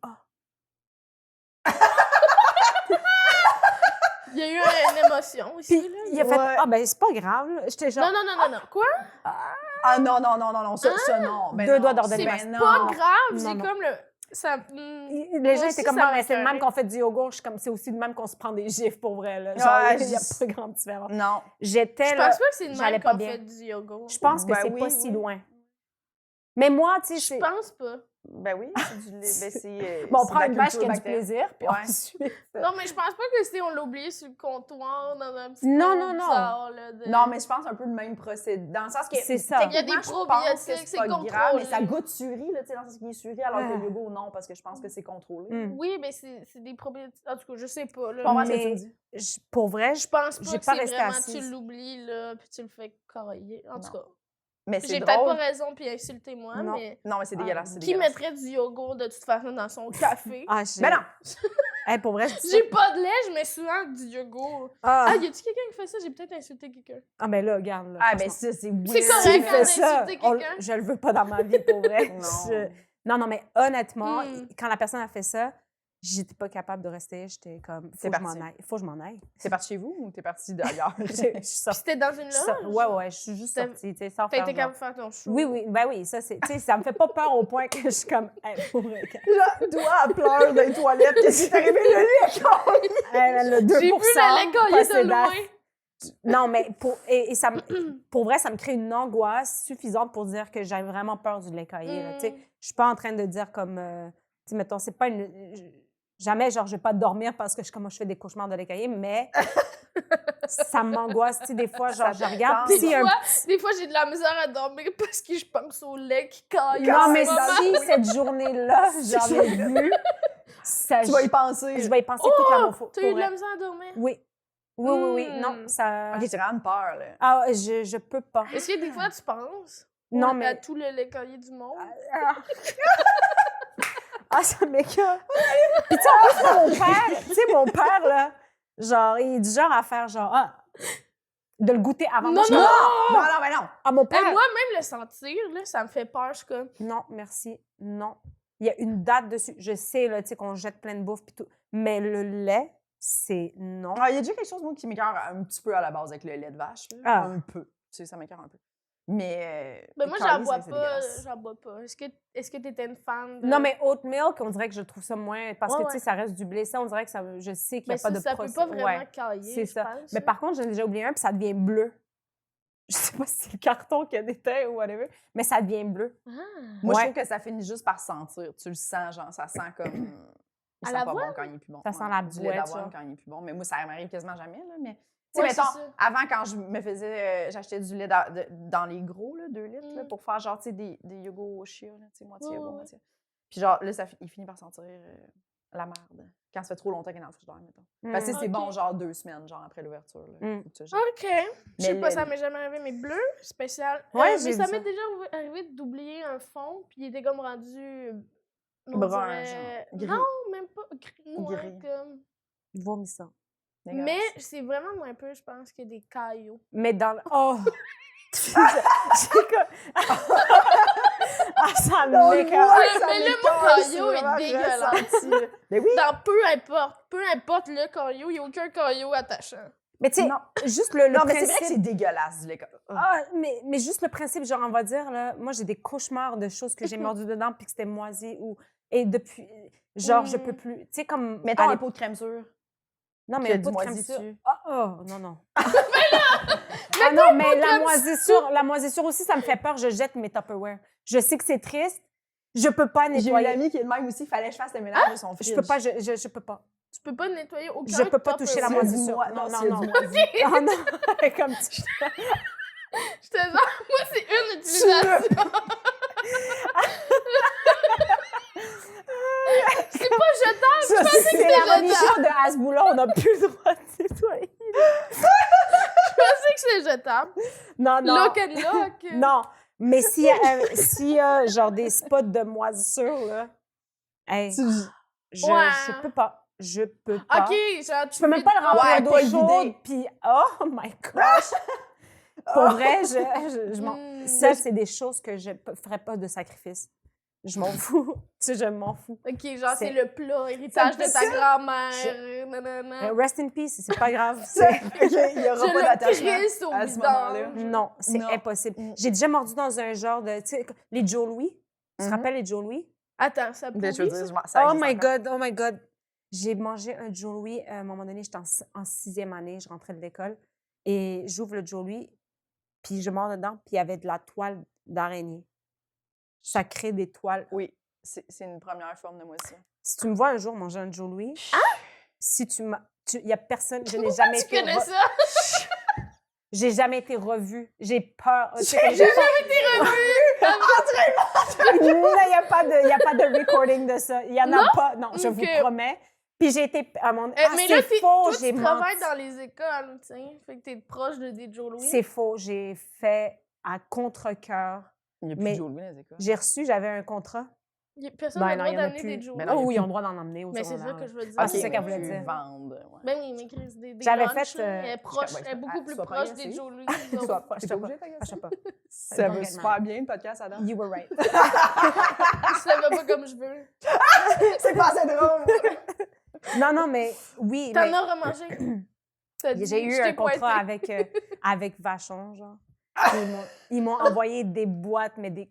C: Il y a eu une émotion aussi.
D: Puis
C: là.
D: il a fait
B: Ouais.
D: Ah, ben c'est pas grave. Là. J'étais genre.
C: Non. Quoi?
B: Ah non, ça non. Ben
D: Deux
B: non,
D: doigts d'ordonner
C: C'est
D: ma-
B: ben non.
C: pas grave.
D: Non,
C: C'est
D: non.
C: comme le... Ça...
D: Les gens
C: Moi
D: étaient
C: aussi,
D: comme,
C: ça
D: ah, mais c'est le
C: m'écœurait.
D: même qu'on fait du yogourt. Je suis comme, c'est aussi le même qu'on se prend des gifs pour vrai. Là. Genre,
B: Ouais,
D: il n'y a
B: je-
D: pas grande différence.
B: Non.
D: J'étais
C: Je
D: là.
C: pense pas que c'est le
D: j'allais
C: même
D: pas
C: qu'on
D: bien.
C: fait du yoga.
D: Je pense que
B: Ben
D: c'est
B: oui,
D: pas si
B: oui.
D: loin. Mais moi, tu sais,
C: Je
D: c'est.
C: pense pas.
B: Ben oui, c'est du lait. Ben c'est.
D: Bon, on
B: c'est
D: prend
B: de la
D: une vache
B: culture
D: qui a du
B: bactérienne.
D: plaisir, puis
B: Ouais.
D: ensuite.
C: Non, mais je pense pas que si on l'a oublié sur le comptoir dans un petit
D: Non,
C: pot
D: non, non.
C: bizarre, là, de-
B: Non, mais je pense un peu le même procédé. Dans le sens que.
D: C'est ça.
C: Il y a des
B: techniquement, je pense que
C: probiotiques, c'est
B: pas grave,
C: contrôlé.
B: mais ça goûte suri, là, tu sais, dans le sens qu'il est suri, alors que
D: Ah.
B: le yogourt, non, parce que je pense que c'est contrôlé.
D: Mm.
C: Oui, mais c'est des probiotiques. En tout cas, je sais pas. Là.
B: Je comprends ce que tu
D: Mais
B: me dis.
D: pour vrai,
C: Je pense pas
D: j'ai
C: que
D: pas
C: c'est
D: resté
C: vraiment
D: assise.
C: tu l'oublies, là, puis tu le fais corroyer. En tout
B: Non.
C: cas,
B: Mais c'est
C: j'ai peut-être
B: drôle.
C: pas raison, puis insultez-moi,
D: Non.
C: mais
B: Non, mais c'est dégueulasse, c'est
C: qui
B: dégueulasse.
C: mettrait du yogourt de toute façon dans son café?
D: Ah,
B: Ben non!
D: Hey, pour vrai, je dis ça.
C: J'ai pas de lait, je mets souvent du yogourt.
D: Ah,
C: Ah, y a-tu quelqu'un qui fait ça? J'ai peut-être insulté quelqu'un.
D: ah, ben là, regarde. Là,
B: Ah, ben
D: franchement.
B: ça, c'est weird.
C: C'est correct
D: S'il
C: quand
D: fait
C: on
D: ça,
C: insulté quelqu'un.
D: je le veux pas dans ma vie, pour vrai.
B: Non.
D: Non, mais honnêtement,
C: Mm.
D: quand la personne a fait ça, j'étais pas capable de rester. J'étais comme,
B: C'est
D: faut que je m'en
B: parti.
D: aille. Faut que je m'en aille.
B: T'es parti chez vous ou t'es parti d'ailleurs?
D: Je suis
C: Puis
D: sortie.
C: c'était dans une loge?
D: Ouais, je suis juste
C: T'as-
D: sortie, tu sais, sans
C: T'as
D: faire
C: été
D: genre.
C: capable de faire ton show?
D: Oui, ça, c'est, tu sais, ça me fait pas peur au point que je suis comme, hey, pour vrai.
B: Genre, toi, elle pleure dans les toilettes. Qu'est-ce qui t'est arrivé? Le lait, caillé?
D: Elle a le 2%.
C: J'ai vu le lait caillé
D: passé
C: de
D: d'as.
C: loin.
D: Non, mais pour vrai, ça me crée une angoisse suffisante pour dire que j'ai vraiment peur du lait caillé. Là, tu sais. Je suis pas en train de dire comme, tu sais, mettons, c'est pas une... Jamais, genre, je vais pas dormir parce que je fais des cauchemars de lait caillé, mais ça m'angoisse, tu sais, des fois, genre, je regarde,
B: détend.
D: puis un...
C: Des fois, j'ai de la misère à dormir parce que je pense au lait qui caille.
D: Non,
C: en
D: mais
C: ce moment.
D: si cette journée-là, j'en ai vu, ça,
B: Tu vas y penser.
D: je vais y penser toute la morpho.
C: T'as eu de
D: pour
C: la
D: vrai.
C: misère à dormir?
D: Oui. Oui. Non, ça...
B: Ok, c'est vraiment peur, là.
D: Ah, je peux pas.
C: Est-ce que des fois, tu penses
D: Non,
C: à
D: mais...
C: tout le lait caillé du monde?
D: Ah, ça m'écoeure. Puis tu sais, en plus, mon père, là, genre, il est du genre à faire genre, de le goûter avant.
C: Non,
D: Moi, je-
C: non!
B: Non, mais non!
D: Ah, mon père...
C: Moi, même le sentir, là, ça me fait peur. Je suis comme...
D: Non, merci. Non. Il y a une date dessus. Je sais, là, tu sais, qu'on jette plein de bouffe puis tout. Mais le lait, c'est non.
B: Ah, il y a déjà quelque chose, moi, qui m'écoeure un petit peu à la base avec le lait de vache. Là.
D: Ah.
B: Un peu. Tu sais, ça m'écoeure un peu. Mais.
C: Ben moi,
B: caillé,
C: j'en bois
B: c'est
C: pas.
B: dégueulasse.
C: J'en bois pas. Est-ce que t'étais une fan de...
D: Non, mais oat milk, on dirait que je trouve ça moins... Parce
C: Ouais,
D: que, tu sais, ça reste du blé. Ça, on dirait que ça... Je sais qu'il n'y
C: Mais
D: a pas de
C: ça peut
D: procès.
C: pas vraiment
D: Ouais,
C: cailler,
D: c'est
C: je
D: ça.
C: pense.
D: Mais par contre, j'en ai déjà oublié un, puis ça devient bleu. Je sais pas si c'est le carton qui a des teintes ou whatever, mais ça devient bleu.
C: Ah.
B: Moi, je
D: Ouais.
B: trouve que ça finit juste par sentir. Tu le sens, genre, ça sent comme. Il
C: À
B: sent
C: la
B: pas bon
C: voile?
B: quand il est plus bon.
D: Ça sent la
B: du lait
D: boîte,
B: d'avoine
D: ça.
B: quand il est plus bon. Mais moi, ça m'arrive quasiment jamais, là. Mais. Tu sais,
C: Ouais,
B: mettons,
C: c'est ça.
B: avant, quand je me faisais. J'achetais du lait dans les gros, là, 2 litres, là, pour faire, genre, tu sais, des yogourts au chia, là, tu sais, moitié yogourt,
C: ouais.
B: moitié. Puis, genre, là, il finit par sentir la merde. Quand ça fait trop longtemps qu'il est dans le frigidaire, mettons. Parce que c'est
C: Ok.
B: bon, genre, 2 semaines, genre, après l'ouverture, là.
D: Mm.
B: Faut que tu jettes.
C: OK. Je sais
B: Mais
C: pas,
B: le-
C: ça m'est jamais arrivé, mais bleu, spécial.
D: Ouais,
C: mais
D: j'ai
C: ça
D: vu
C: m'est
D: ça.
C: déjà arrivé d'oublier un fond, puis il était comme rendu... on
B: Brun,
C: dirait-
B: genre. Gris.
C: Non, même pas. Ouais,
B: Gris.
C: comme...
D: Vomis ça.
B: Dégueulasse.
C: Mais c'est vraiment moins peu, je pense, que des cailloux.
D: Mais dans le... Oh! J'ai comme... Ah, ça
B: Non,
D: m'écoeure.
B: ouais, ça
C: mais le
B: m'écoeure,
C: mot
B: c'est
C: caillou est
B: vraiment
C: dégueulasse.
B: ressenti, là. Mais oui!
C: Dans peu importe le caillou, il n'y a aucun caillou attachant.
D: Mais tu sais,
B: Non.
D: juste le
B: Non, mais
D: principe...
B: c'est vrai que c'est dégueulasse, du lait.
D: Ah, mais juste le principe, genre, on va dire, là, moi, j'ai des cauchemars de choses que j'ai mordu dedans puis que c'était moisi ou... Et depuis... Genre, je peux plus... Tu sais, comme...
B: Mettons
D: à
B: un
D: l'époque-
B: pot de crème sûre.
D: Non, mais
B: qu'il y a
D: un pot
B: du
D: de crème
B: moisi
D: sûre...
B: dessus.
D: Non, non. Ah non, mais la moisissure aussi, ça me fait peur. Je jette mes Tupperware. Je sais que c'est triste. Je peux pas
B: J'ai une
D: nettoyer.
B: amie qui est de même aussi, il fallait que je fasse le ménage de son fridge.
D: Je peux pas, je peux pas.
C: Tu peux pas nettoyer aucun
D: Je peux pas toucher la
C: Tupperware.
D: moisissure.
B: Non,
D: Non,
B: s'il y a
D: non,
B: du
D: non.
B: moisi.
D: Ah non, comme tu...
C: J'étais genre, moi, c'est une utilisation. C'est pas jetable.
D: Ça, c'est
C: c'était
D: la
C: le
D: religion de Hasboula, on n'a plus le droit de nettoyer.
C: Je pensais que c'était jetable.
D: Non, non.
C: Lock and lock.
D: Non, mais s'il y a genre des spots de moisissure, là, hey, je peux pas. Je peux pas.
C: OK, genre, tu
D: Je peux même pas le remplir
B: Ouais,
D: d'eau
B: pas
D: chaude,
B: vider.
D: puis oh my gosh! Pour vrai, je m'en...
C: Mm.
D: Ça, c'est des choses que je ferais pas de sacrifice. Je m'en fous. Tu sais, je m'en fous.
C: OK, genre, c'est
D: C'est-
C: le plat, héritage de ta
B: ça.
C: grand-mère. Nanana.
D: Rest in peace, c'est pas grave.
B: Il n'y aura
C: Je
B: pas
C: le
B: d'attachement
C: crisse au
B: à ce moment-là.
C: vidange.
D: Non, c'est
B: Non.
D: impossible.
B: Mm.
D: J'ai déjà mordu dans un genre de... Tu sais, les Joe Louis. Tu te
B: Mhm.
D: rappelles les Joe Louis?
C: Attends, ça
B: Ben, je
C: pourrit,
B: veux dire,
C: ça?
B: ça
D: Oh
B: existe
D: my
B: encore.
D: God, oh my God. J'ai mangé un Joe Louis. À un moment donné, j'étais en 6e année, je rentrais de l'école. Et j'ouvre le Joe Louis, puis je mords dedans, puis il y avait de la toile d'araignée. Ça crée des toiles.
B: Oui, c'est une première forme de moisissure.
D: Si tu me vois un jour manger un Joe Louis, si tu m'as... Il y a personne... Je n'ai jamais
C: Tu
D: été...
C: connais ça?
D: J'ai jamais été revue. J'ai peur. Tu sais,
C: J'ai
D: comme
C: jamais été revue!
D: Non, il n'y a pas de recording de ça. Il n'y en a
C: Non?
D: pas. Non, je vous
C: Ok.
D: promets. Puis j'ai été à mon...
C: mais là,
D: c'est faux,
C: toi,
D: j'ai
C: tu travailles
D: menti.
C: dans les écoles, tu sais. Fait que t'es proche de des Joe Louis.
D: C'est faux. J'ai fait à contre-cœur.
B: Il n'y a plus
D: Mais-
B: de Joe Louis dans les écoles.
D: J'ai reçu, j'avais un contrat.
C: Personne
D: Ben
C: n'a
D: non,
C: le
D: il y
C: droit
D: en a
C: d'amener
D: plus.
C: des Joe
B: Ben
C: Louis.
B: non,
D: Oh oui,
B: il y
D: ils
B: a
D: ont le droit d'en emmener au
C: Mais c'est ça
D: secondaire.
C: que je veux dire.
D: Ah, c'est
B: Ok,
D: ça
B: mais
D: qu'elle voulait
B: tu
D: dire.
B: vendre, ouais.
C: Ben oui, mais Chris, des
D: J'avais
C: lunchs,
D: fait,
C: là, elle est proche,
B: ouais,
C: elle est beaucoup plus
B: sois pas
C: proche
B: agressif.
C: des Joe Louis.
B: Sois pas-
D: Je
B: T'es
D: sais
B: obligé
D: pas.
B: d'être
D: Je sais pas.
B: Ça
D: Don't
B: va
D: get
B: super bien, le podcast, Adam.
D: You were right.
C: Ça va pas comme je veux.
B: C'est pas assez drôle!
D: Non, mais oui.
C: T'en
D: mais
C: as remangé? T'as dit,
D: j'ai eu
C: je
D: un
C: t'ai
D: contrat
C: pointé.
D: avec Vachon, genre. Puis ils m'ont envoyé des boîtes, mais des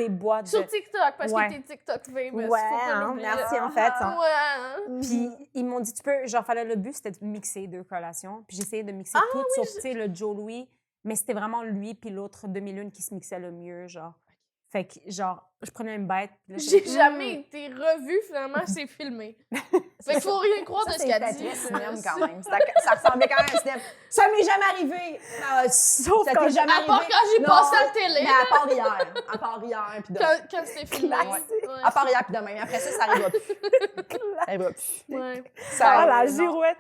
D: boîtes
C: Sur
D: de...
C: TikTok, parce
D: Ouais.
C: que t'es TikTok famous.
D: Ouais,
C: faut pas
D: hein,
C: l'oublier.
D: merci en fait. hein.
C: Ouais. hein.
D: Puis ils m'ont dit, tu peux, genre, fallait le but, c'était de mixer deux collations. Puis j'ai essayé de mixer tout, sauf, tu sais, le Joe Louis. Mais c'était vraiment lui puis l'autre demi-lune qui se mixait le mieux, genre. Fait que, genre, je prenais une bête. Puis là,
C: J'ai
D: j'étais,
C: jamais été revue, finalement, c'est filmé. Fait qu'il faut rien croire de ce qu'elle dit.
B: Très cinéma quand même. Ça ressemblait quand même à un cinéma. Ça m'est jamais arrivé!
D: Sauf
B: Ça
D: quand
B: t'est jamais
C: À part
B: arrivé.
C: quand j'ai
B: Non,
C: passé à la télé,
B: Mais à part hier. À part hier, puis demain.
C: quand c'était filmé.
B: Classique.
C: Ouais.
B: À part hier, puis demain. Mais après ça, ça arrivera plus. Ça arrivera plus.
C: Ouais.
B: Ça
D: Ah, la
B: non.
D: girouette!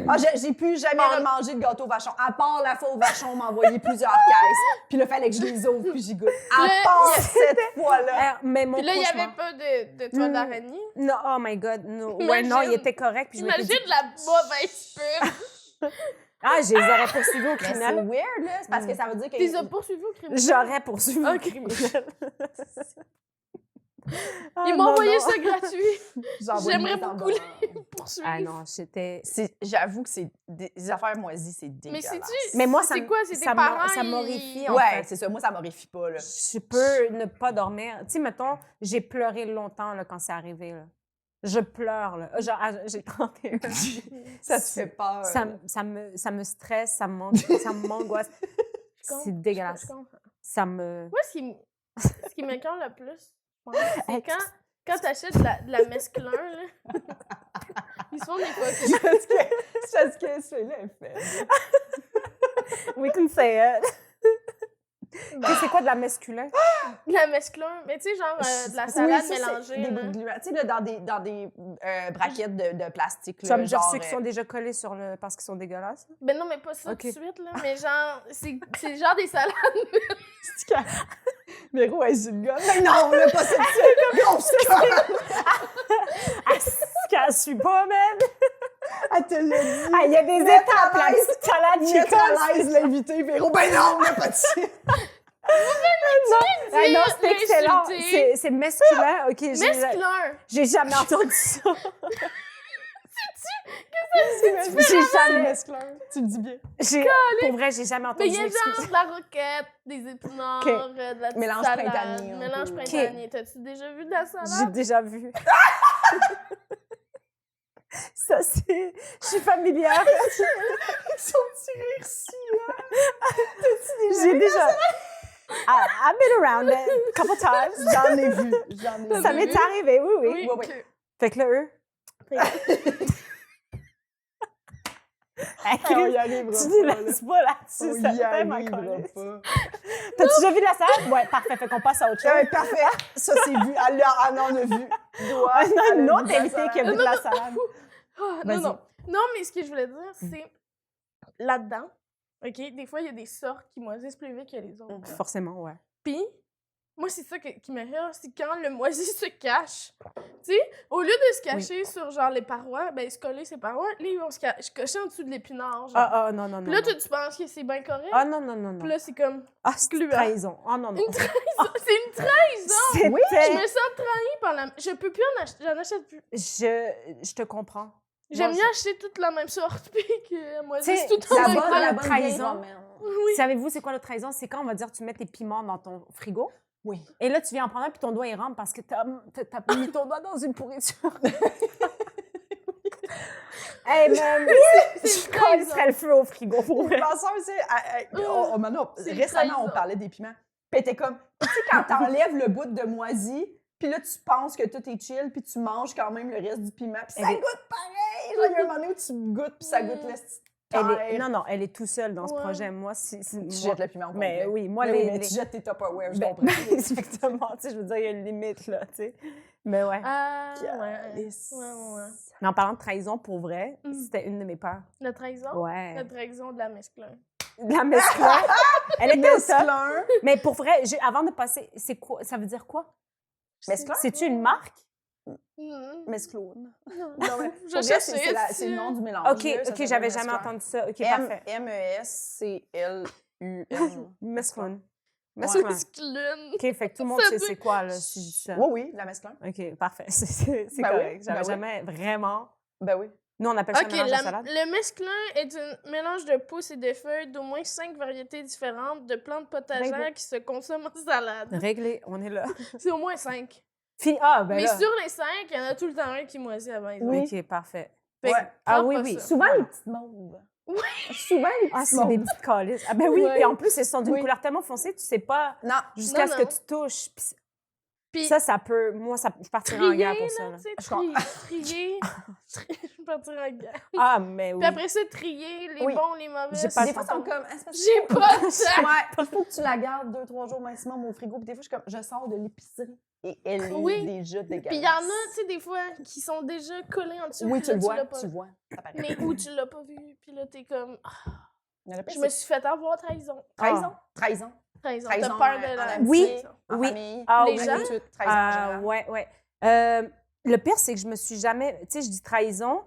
B: Ah, j'ai plus jamais remangé de gâteau vachon. À part la fois où Vachon m'a envoyé plusieurs caisses. Puis là, fallait que je les ouvre, puis j'y goûte. À part cette fois-là.
D: Mais mon
C: Puis là, il n'y
D: cauchemar-
C: avait pas de toile d'araignée.
D: Non, oh my God, no. Ouais,
C: Imagine.
D: non, il était correct. Puis je m'étais
C: Imagine
D: dit,
C: la mauvaise pub.
D: ah, je les aurais poursuivis au
B: Mais c'est
D: criminel.
B: weird, là. C'est parce que ça veut dire que...
C: Tu les as poursuivis au criminel.
D: J'aurais poursuivi au
C: Ok.
D: criminel. Ah,
C: Ils m'ont
D: non,
C: envoyé
D: non.
C: ça gratuit.
B: J'envoie
C: J'aimerais
B: des
C: beaucoup
B: enveloppes.
C: les poursuivre.
D: Ah non, j'étais...
B: J'avoue que c'est des affaires moisies, c'est
C: Mais
B: dégueulasse.
C: c'est-tu...
D: Mais moi, ça
C: c'est
D: me-
C: quoi? C'est tes
D: ça
C: parents,
D: ça
C: ils-
D: m'horrifie, en
B: Ouais,
D: fait.
B: c'est ça. Moi, ça m'horrifie pas, là.
D: Je peux ne pas dormir. Tu sais, mettons, j'ai pleuré longtemps là, quand c'est arrivé. Là. Je pleure. Là. Genre, j'ai 31 ans.
B: Ça te fait peur.
D: Ça me stresse, ça m'angoisse. C'est dégueulasse.
C: Je comprends.
D: Ça me...
C: Moi, ce qui m'écoeure le plus, je pense, c'est quand t'achètes de la mesclun, là. Ils se font des fois.
B: Parce que celui-là est fait.
D: We can say it. Mais c'est quoi de la mesculin?
C: De la mesclun, mais tu sais, genre de la salade
B: Oui, ça, c'est
C: mélangée.
B: des
C: là.
B: bouts de gluants. Tu sais, là, dans des braquettes de plastique.
D: Tu vas
B: Là,
D: me dire
B: genre,
D: ceux qui sont déjà collés sur le... parce qu'ils sont dégueulasses?
C: Ben non, mais pas ça
D: Ok.
C: tout de suite, là. Mais genre, c'est genre des salades.
B: Véro, elle est une gomme. Mais non, là, pas cette grosse conne.
D: Je suis pas, man!
B: Elle te l'a dit.
D: Ah, il y a des
B: Neutralise.
D: étapes, la petite salade qui
B: Neutralise l'invité, Véro. Ben non, on n'a pas de suite.
D: Ah non, c'est excellent.
C: l'insulter.
D: C'est masculin. OK,
C: Mesclun!
D: j'ai jamais entendu ça.
B: J'ai
D: jamais-
B: mesclun. Tu le dis bien.
D: Pour vrai, j'ai jamais
C: Mais
D: entendu
C: il y a
D: l'excuse.
C: genre de la roquette, des épinards,
D: Ok.
C: de la petite
B: Mélange
C: salade.
B: printanier, un
C: Mélange
B: peu.
C: printanier. T'as-tu déjà vu de la
D: J'ai
C: salade?
D: déjà vu. Ça, c'est... Je suis familière.
B: Son petit rire ci, là.
D: J'ai déjà... I've been around it a couple times.
B: J'en ai vu. J'en ai
D: Ça
B: vu.
D: m'est arrivé, oui, oui.
C: Oui,
B: Ouais, ouais.
C: ok.
D: Fait que là, eux...
B: Hey, on y arrivera
D: Tu
B: pas,
D: dis
B: là.
D: laisse pas là-dessus,
B: On
D: ça
B: y
D: fait ma
B: arrivera
D: colère.
B: pas.
D: T'as-tu déjà vu de la salade? Ouais, parfait. Fait qu'on passe à autre chose.
B: Ouais, parfait. Ça, c'est vu. Elle en a vu.
D: On a une autre invitée qui a vu de la salade.
C: Ah, non,
D: Vas-y.
C: non. Non, mais ce que je voulais dire, c'est là-dedans, OK, des fois, il y a des sortes qui moisissent plus vite que les autres.
D: Forcément, ouais.
C: Puis, moi, c'est ça qui me rire, c'est quand le moisi se cache. Tu sais, au lieu de se cacher sur, genre, les parois, ben, se coller ses parois, là, ils vont se cacher en dessous de l'épinard, genre.
D: Ah, non, non, non.
C: Puis là,
D: non.
C: toi, tu penses que c'est bien correct?
D: Ah, non, non, non,
C: Puis
D: non.
C: là, c'est comme...
D: Ah, c'est une
C: gluant.
D: trahison. Ah, non, non.
C: Une trahison! C'est une trahison!
D: C'était...
B: Oui,
C: Je me sens trahie par la... Je peux plus en acheter, j'en achète plus.
D: Je te comprends.
C: J'aime
D: Moi,
C: mieux acheter toute la même sorte, puis que moi,
D: Tu sais,
C: c'est tout
D: la
C: en
D: bonne-
C: même temps.
D: la
B: bonne
D: trahison.
B: vieille romaine.
C: Oui.
D: Savez-vous, c'est quoi la trahison? C'est quand on va dire tu mets tes piments dans ton frigo.
B: Oui.
D: Et là, tu viens en prendre un, puis ton doigt, il rentre parce que t'as mis ton doigt dans une pourriture. Hey, man!
C: C'est
D: Je
C: une trahison.
D: collerais le feu au frigo, pour vrai.
B: Pensons aussi, maintenant,
C: C'est une
B: récemment,
C: trahison.
B: on parlait des piments. Puis t'es comme, tu sais, quand t'enlèves le bout de moisi, puis là, tu penses que tout est chill, puis tu manges quand même le reste du piment, puis ça
D: Elle est-
B: goûte pareil! Genre, il y a un moment donné où tu goûtes, puis ça goûte le
D: Non, elle est tout seule dans ce
C: Ouais.
D: projet. Moi,
B: Tu
D: moi-
B: jettes le piment au complet.
D: Mais oui, moi,
B: Mais oui, mais
D: les-
B: tu jettes tes Tupperware, je
D: Ben,
B: comprends.
D: exactement. Tu sais, je veux dire, il y a une limite, là, tu sais. Mais ouais.
C: Ah, ouais.
B: Calice.
C: Ouais.
D: Mais en parlant de trahison, pour vrai,
C: Mm.
D: c'était une de mes peurs.
C: La trahison?
D: Ouais.
C: La trahison de la mesclun.
D: La mesclun. Elle était au top.
B: Mesclun.
D: Mais pour vrai, avant de passer, c'est quoi? Ça veut dire quoi?
B: Mesclun?
D: C'est-tu une marque?
B: Mesclone.
C: Non,
B: Non, mais
C: je
B: pour vrai,
C: cherchais.
B: c'est le nom du mélange.
D: OK,
B: là, ça
D: OK,
B: s'appelle
D: j'avais jamais
B: mesclun.
D: entendu ça. OK, parfait.
B: M-E-S-C-L-U-N.
D: Mesclun.
B: Mesclun.
D: Mesclun.
C: Mesclun.
D: OK, fait que tout le monde
C: Ça
D: sait
C: doit-
D: c'est quoi, là, si je dis ça.
B: Oui, oui, la mesclun.
D: OK, parfait. C'est
B: Ben oui,
D: correct. J'avais
B: ben oui.
D: jamais vraiment...
B: Ben oui.
D: Nous, on appelle ça
C: OK,
D: mélange à salade.
C: le mesclun est un mélange de pousses et de feuilles d'au moins 5 variétés différentes de plantes potagères
D: Réglé.
C: qui se consomment en salade.
D: Réglé, on est là.
C: C'est au moins 5.
D: Ah, ben
C: Mais
D: là.
C: sur les 5, il y en a tout le temps un qui moisit avant les autres.
B: Oui.
D: OK, parfait.
C: Fait que
B: Ouais.
D: Ah
C: prends
D: oui,
C: pas
D: oui.
C: ça.
B: Souvent les petites mauves.
C: Oui.
B: Souvent les
D: Ah,
B: petites
D: c'est des
B: mauves.
D: petites calices. Ah ben oui,
B: Ouais.
D: puis en plus, elles sont d'une
B: Oui.
D: couleur tellement foncée, tu sais pas
B: Non.
D: jusqu'à
C: Non,
D: ce que
C: non.
D: tu touches. Puis
C: Puis
D: ça peut... Moi, je partirais en
C: trier,
D: guerre pour
C: là,
D: ça. Là.
C: tu sais,
B: Je comprends.
C: trier. Je vais partir en guerre.
D: Ah, mais oui.
C: Puis après ça, trier les
B: Oui.
C: bons, les mauvais.
D: J'ai pas
B: Des
D: le
B: fois,
D: temps.
B: ils sont comme. Ah, c'est parce que-
C: J'ai pas de temps.
B: Ouais, il faut que tu la gardes 2-3 jours maximum au frigo. Puis des fois, je suis comme, je sors de l'épicerie. et elle est
C: Oui.
B: déjà dégueulasse.
C: Puis il y en a, tu sais, des fois, qui sont déjà collés en dessous.
B: Oui,
C: puis
B: tu
C: là,
B: le vois,
C: l'as pas
B: tu le
C: vu.
B: vois. Ça paraît.
C: Mais où tu l'as pas vu, puis là, t'es comme...
B: Mais le pire,
C: Je me
B: c'est
C: suis fait avoir trahison.
B: trahison. Trahison.
C: Trahison.
B: Trahison
C: T'as peur de
B: en
C: la...
B: amitié,
D: Oui,
B: en
D: oui.
B: famille.
D: Ah,
C: Les
D: oui,
C: gens?
B: Tout, trahison en général.
D: ouais. Le pire, c'est que je me suis jamais... Tu sais, je dis trahison,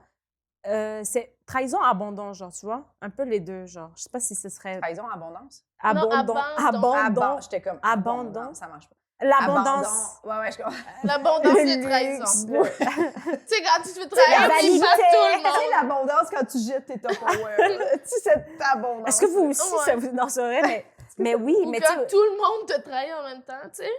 D: c'est trahison, abandon, genre, tu vois? Un peu les deux, genre. Je sais pas si ce serait...
B: Trahison en abondance.
C: Non,
D: Abandon.
B: J'étais comme
D: Abandon.
B: abondance, ça marche pas.
D: L'abondance.
B: Abandon. Ouais, je comprends.
C: L'abondance
D: Le
C: de trahison.
D: luxe,
C: Tu sais, quand tu te fais
D: la
C: trahir, tu
D: vanité.
C: fasses tout le
B: Tu sais,
C: monde.
B: l'abondance quand tu jettes tes Tupperware. Tu sais, cette abondance.
D: Est-ce que vous aussi,
C: Ouais.
D: ça vous... Non, c'est vrai, mais oui,
C: Ou
D: mais
C: quand
D: tu sais,
C: tout le monde te trahit en même temps, tu sais.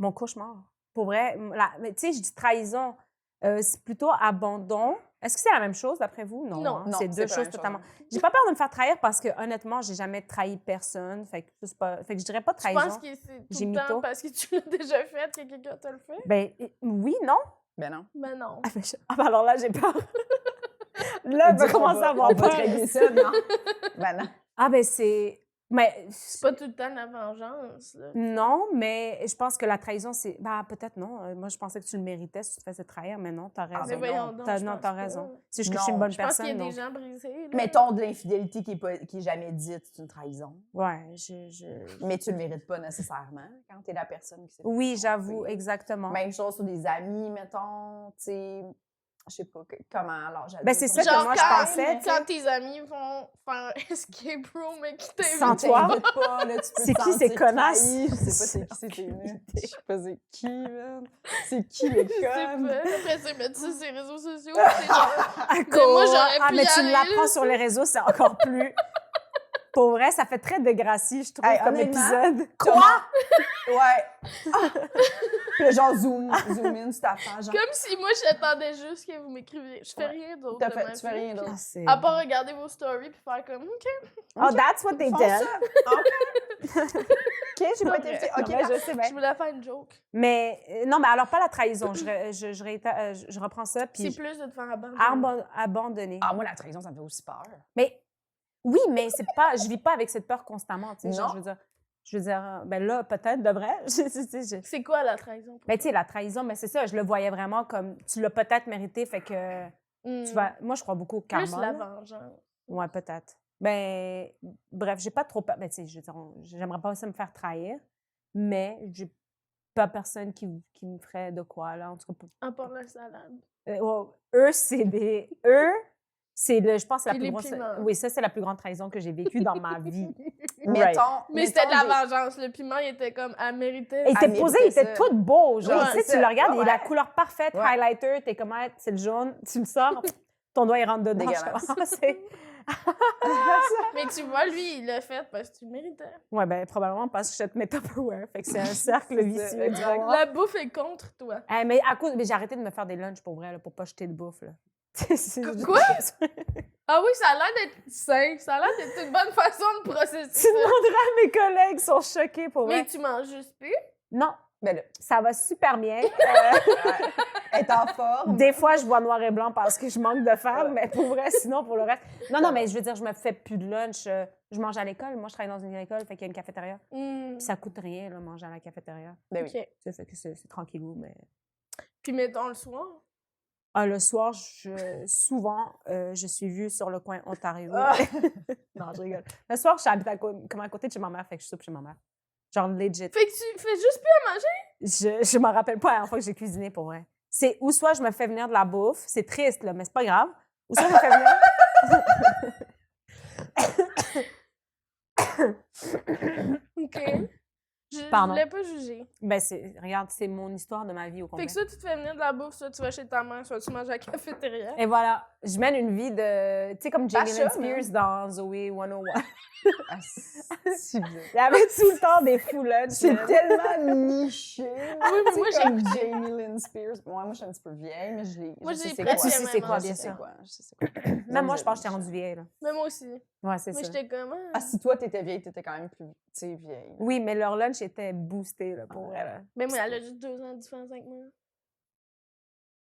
D: mon cauchemar. Pour vrai, mais tu sais, je dis trahison, c'est plutôt abandon. Est-ce que c'est la même chose d'après vous? Non,
C: Non.
D: hein,
B: Non,
D: c'est
B: c'est
D: deux
B: pas la
D: choses
B: même chose,
D: totalement.
B: hein.
D: J'ai pas peur de me faire trahir parce que honnêtement, j'ai jamais trahi personne. Fait que c'est pas, fait que je dirais pas
C: Je
D: trahison.
C: pense que c'est tout
D: J'ai
C: le temps
D: mytho.
C: parce que tu l'as déjà fait que quelqu'un te le fait.
D: Ben oui, non.
B: Ben non.
C: Mais non.
D: Ben alors là, j'ai peur. Là, je vais commencer à avoir
B: On va
D: peur.
B: te régler ça, non? Ben non.
D: Ah ben c'est, mais
C: C'est pas tout le temps la vengeance, là.
D: non, mais je pense que la trahison, c'est. Bah, peut-être non. Moi, je pensais que tu le méritais si tu te faisais trahir, mais non, t'as raison.
B: Ah,
C: Mais
B: ben
C: voyons donc, je
D: Non,
C: pense
D: t'as
C: pas.
D: raison. C'est juste que
B: Non,
D: je suis une bonne
C: Je pense qu'il y a
D: personne.
C: des
D: Donc...
C: gens brisés. là.
B: Mettons de l'infidélité qui est jamais dite, c'est une trahison.
D: Ouais,
B: Mais tu le mérites pas nécessairement quand t'es la personne qui s'est fait
D: Oui,
B: tromper.
D: j'avoue, exactement.
B: Même chose sur des amis, mettons, tu sais, je sais pas comment, alors
D: Ben, c'est ça que
C: Genre
D: moi, je
C: quand,
D: pensais, tu sais.
C: quand tes amis vont faire escape room et qui t'invitent.
D: Sans toi.
B: Pas, là, tu peux
D: C'est
B: te
D: qui ces
B: sentir
D: connasses?
B: trahi. Je sais pas c'est qui ces ténus. Je sais pas c'est qui, man. C'est qui les
C: Je sais
B: connes?
C: pas. Après, c'est mettre ça sur les réseaux sociaux. C'est genre...
D: D'accord.
C: moi, j'aurais pu
D: mais
C: y
D: tu
C: aller,
D: l'apprends
C: là.
D: sur les réseaux, c'est encore plus. Pour vrai, ça fait très Degrassi, je trouve,
B: Hey,
D: comme
B: honnêtement,
D: épisode.
B: Quoi? Ouais. Puis là, genre, zoom in sur ta page. Genre,
C: Comme si moi, j'attendais juste que vous m'écriviez. Je fais rien d'autre.
B: t'as
C: de
B: fait-
C: ma
B: tu fais
C: vie.
B: rien d'autre.
D: Ah, c'est-
C: À part regarder vos stories puis faire comme, OK.
D: Oh, that's what they
B: Font
D: did.
B: ça. OK. OK, j'ai pas été invitée. OK,
D: Non, mais je sais bien.
C: Je voulais faire une joke.
D: Mais non, mais alors pas la trahison. Je reprends ça, puis
C: C'est plus de te faire abandonner.
D: abandonner.
B: Ah, moi, la trahison, ça me fait aussi peur.
D: Mais oui, mais c'est pas, je vis pas avec cette peur constamment. Tu sais, genre,
B: Non.
D: je veux dire, ben là, peut-être de vrai.
C: C'est quoi la trahison?
D: Mais tu sais, la trahison, mais c'est ça, je le voyais vraiment comme tu l'as peut-être mérité, fait que tu vas. Moi, je crois beaucoup au karma.
C: Plus la
D: là.
C: vengeance.
D: Ouais, peut-être. Ben, bref, j'ai pas trop peur. Ben, tu sais, je veux dire, j'aimerais pas ça me faire trahir, mais j'ai pas personne qui me ferait de quoi, là. En tout cas,
C: À part la salade.
D: ouais, eux, c'est des. Eux, c'est le. Je pense que c'est la
C: Puis
D: plus
C: les
D: grosse.
C: piments.
D: Oui, ça, c'est la plus grande trahison que j'ai vécue dans ma vie.
B: Mettons.
C: Mais c'était de la
B: mettons
C: vengeance. Le piment, il était comme, elle méritait.
D: Et il était
B: Elle
D: posé, il
B: méritait
D: était
B: ça.
D: tout beau. Genre,
C: Ouais,
D: tu sais,
B: c'est
D: tu le
B: ça.
D: regardes, il a la
B: Ouais.
D: couleur parfaite,
B: Ouais.
D: highlighter, t'es comme, ah, c'est le jaune, tu le sors, ton doigt, il rentre dedans. Je suis
B: Dégueulasse.
D: comme, ah, c'est.
C: Mais tu vois, lui, il l'a fait parce que tu le méritais.
D: Ouais, ben, probablement parce que je jette mes Tupperware. Fait que c'est un cercle
B: C'est ça,
D: vicieux.
B: exact.
D: tu vois.
C: La bouffe est contre toi.
D: Mais à cause. Mais j'ai arrêté de me faire des lunchs pour vrai, là, pour pas jeter de bouffe, là. C'est juste-
C: Quoi? Ah oui, ça a l'air d'être sain. Ça a l'air d'être une bonne façon de processer
D: Tu
C: ça.
D: demanderas à mes collègues, ils sont choqués pour
C: Mais
D: vrai.
C: tu manges juste plus.
D: Non,
B: Ben là,
D: ça va super bien.
B: être en forme.
D: Des fois, je bois noir et blanc parce que je manque de fer, mais pour vrai, sinon, pour le reste. Non, mais je veux dire, je me fais plus de lunch. Je mange à l'école. Moi, je travaille dans une école, fait qu'il y a une cafétéria. Puis ça coûte rien, là, manger à la cafétéria.
B: Ben oui.
C: OK.
D: Ça fait que c'est tranquillou, mais.
C: Puis mettons le soir.
D: Ah, le soir, souvent, je suis vue sur le coin Ontario.
B: Ah!
D: Non, je rigole. Le soir, j'habite comme à côté de chez ma mère, fait que je soupe chez ma mère. Genre legit.
C: Fait que tu fais juste plus à manger.
D: Je m'en rappelle pas la dernière fois que j'ai cuisiné pour vrai. C'est ou soit je me fais venir de la bouffe, c'est triste, là, mais c'est pas grave. Ou soit je me fais venir.
C: OK. Je
D: Pardon.
C: voulais pas juger.
D: Ben, regarde, c'est mon histoire de ma vie au
C: Fait
D: complet.
C: que soit tu te fais venir de la bouffe, soit tu vas chez ta mère, soit tu manges à la cafétéria.
D: Et voilà, je mène une vie de. Tu sais, comme Jamie Lynn
B: Passion,
D: Spears dans Zoé 101.
B: Ah, c'est bien.
D: Il y avait tout le temps des full lunch.
B: C'est tellement niché.
C: Oui, mais moi,
B: comme Jamie Lynn Spears. Moi, je suis un petit peu vieille, mais
C: Moi,
B: je sais
C: j'ai
B: c'est
C: presque
B: quoi.
D: Tu sais c'est quoi,
C: même
D: bien
C: âge.
D: sûr.
B: Je sais c'est quoi.
D: Même moi, je pense que j'étais rendue vieille, là.
C: Mais moi aussi.
D: Ouais, c'est
C: Moi,
D: ça.
C: j'étais comme...
B: Ah, si toi, t'étais vieille, t'étais quand même plus, tu sais, vieille.
D: Oui, mais leur lunch était boosté, là, pour vrai, là.
C: Mais moi, elle a juste 2 ans de différence avec moi.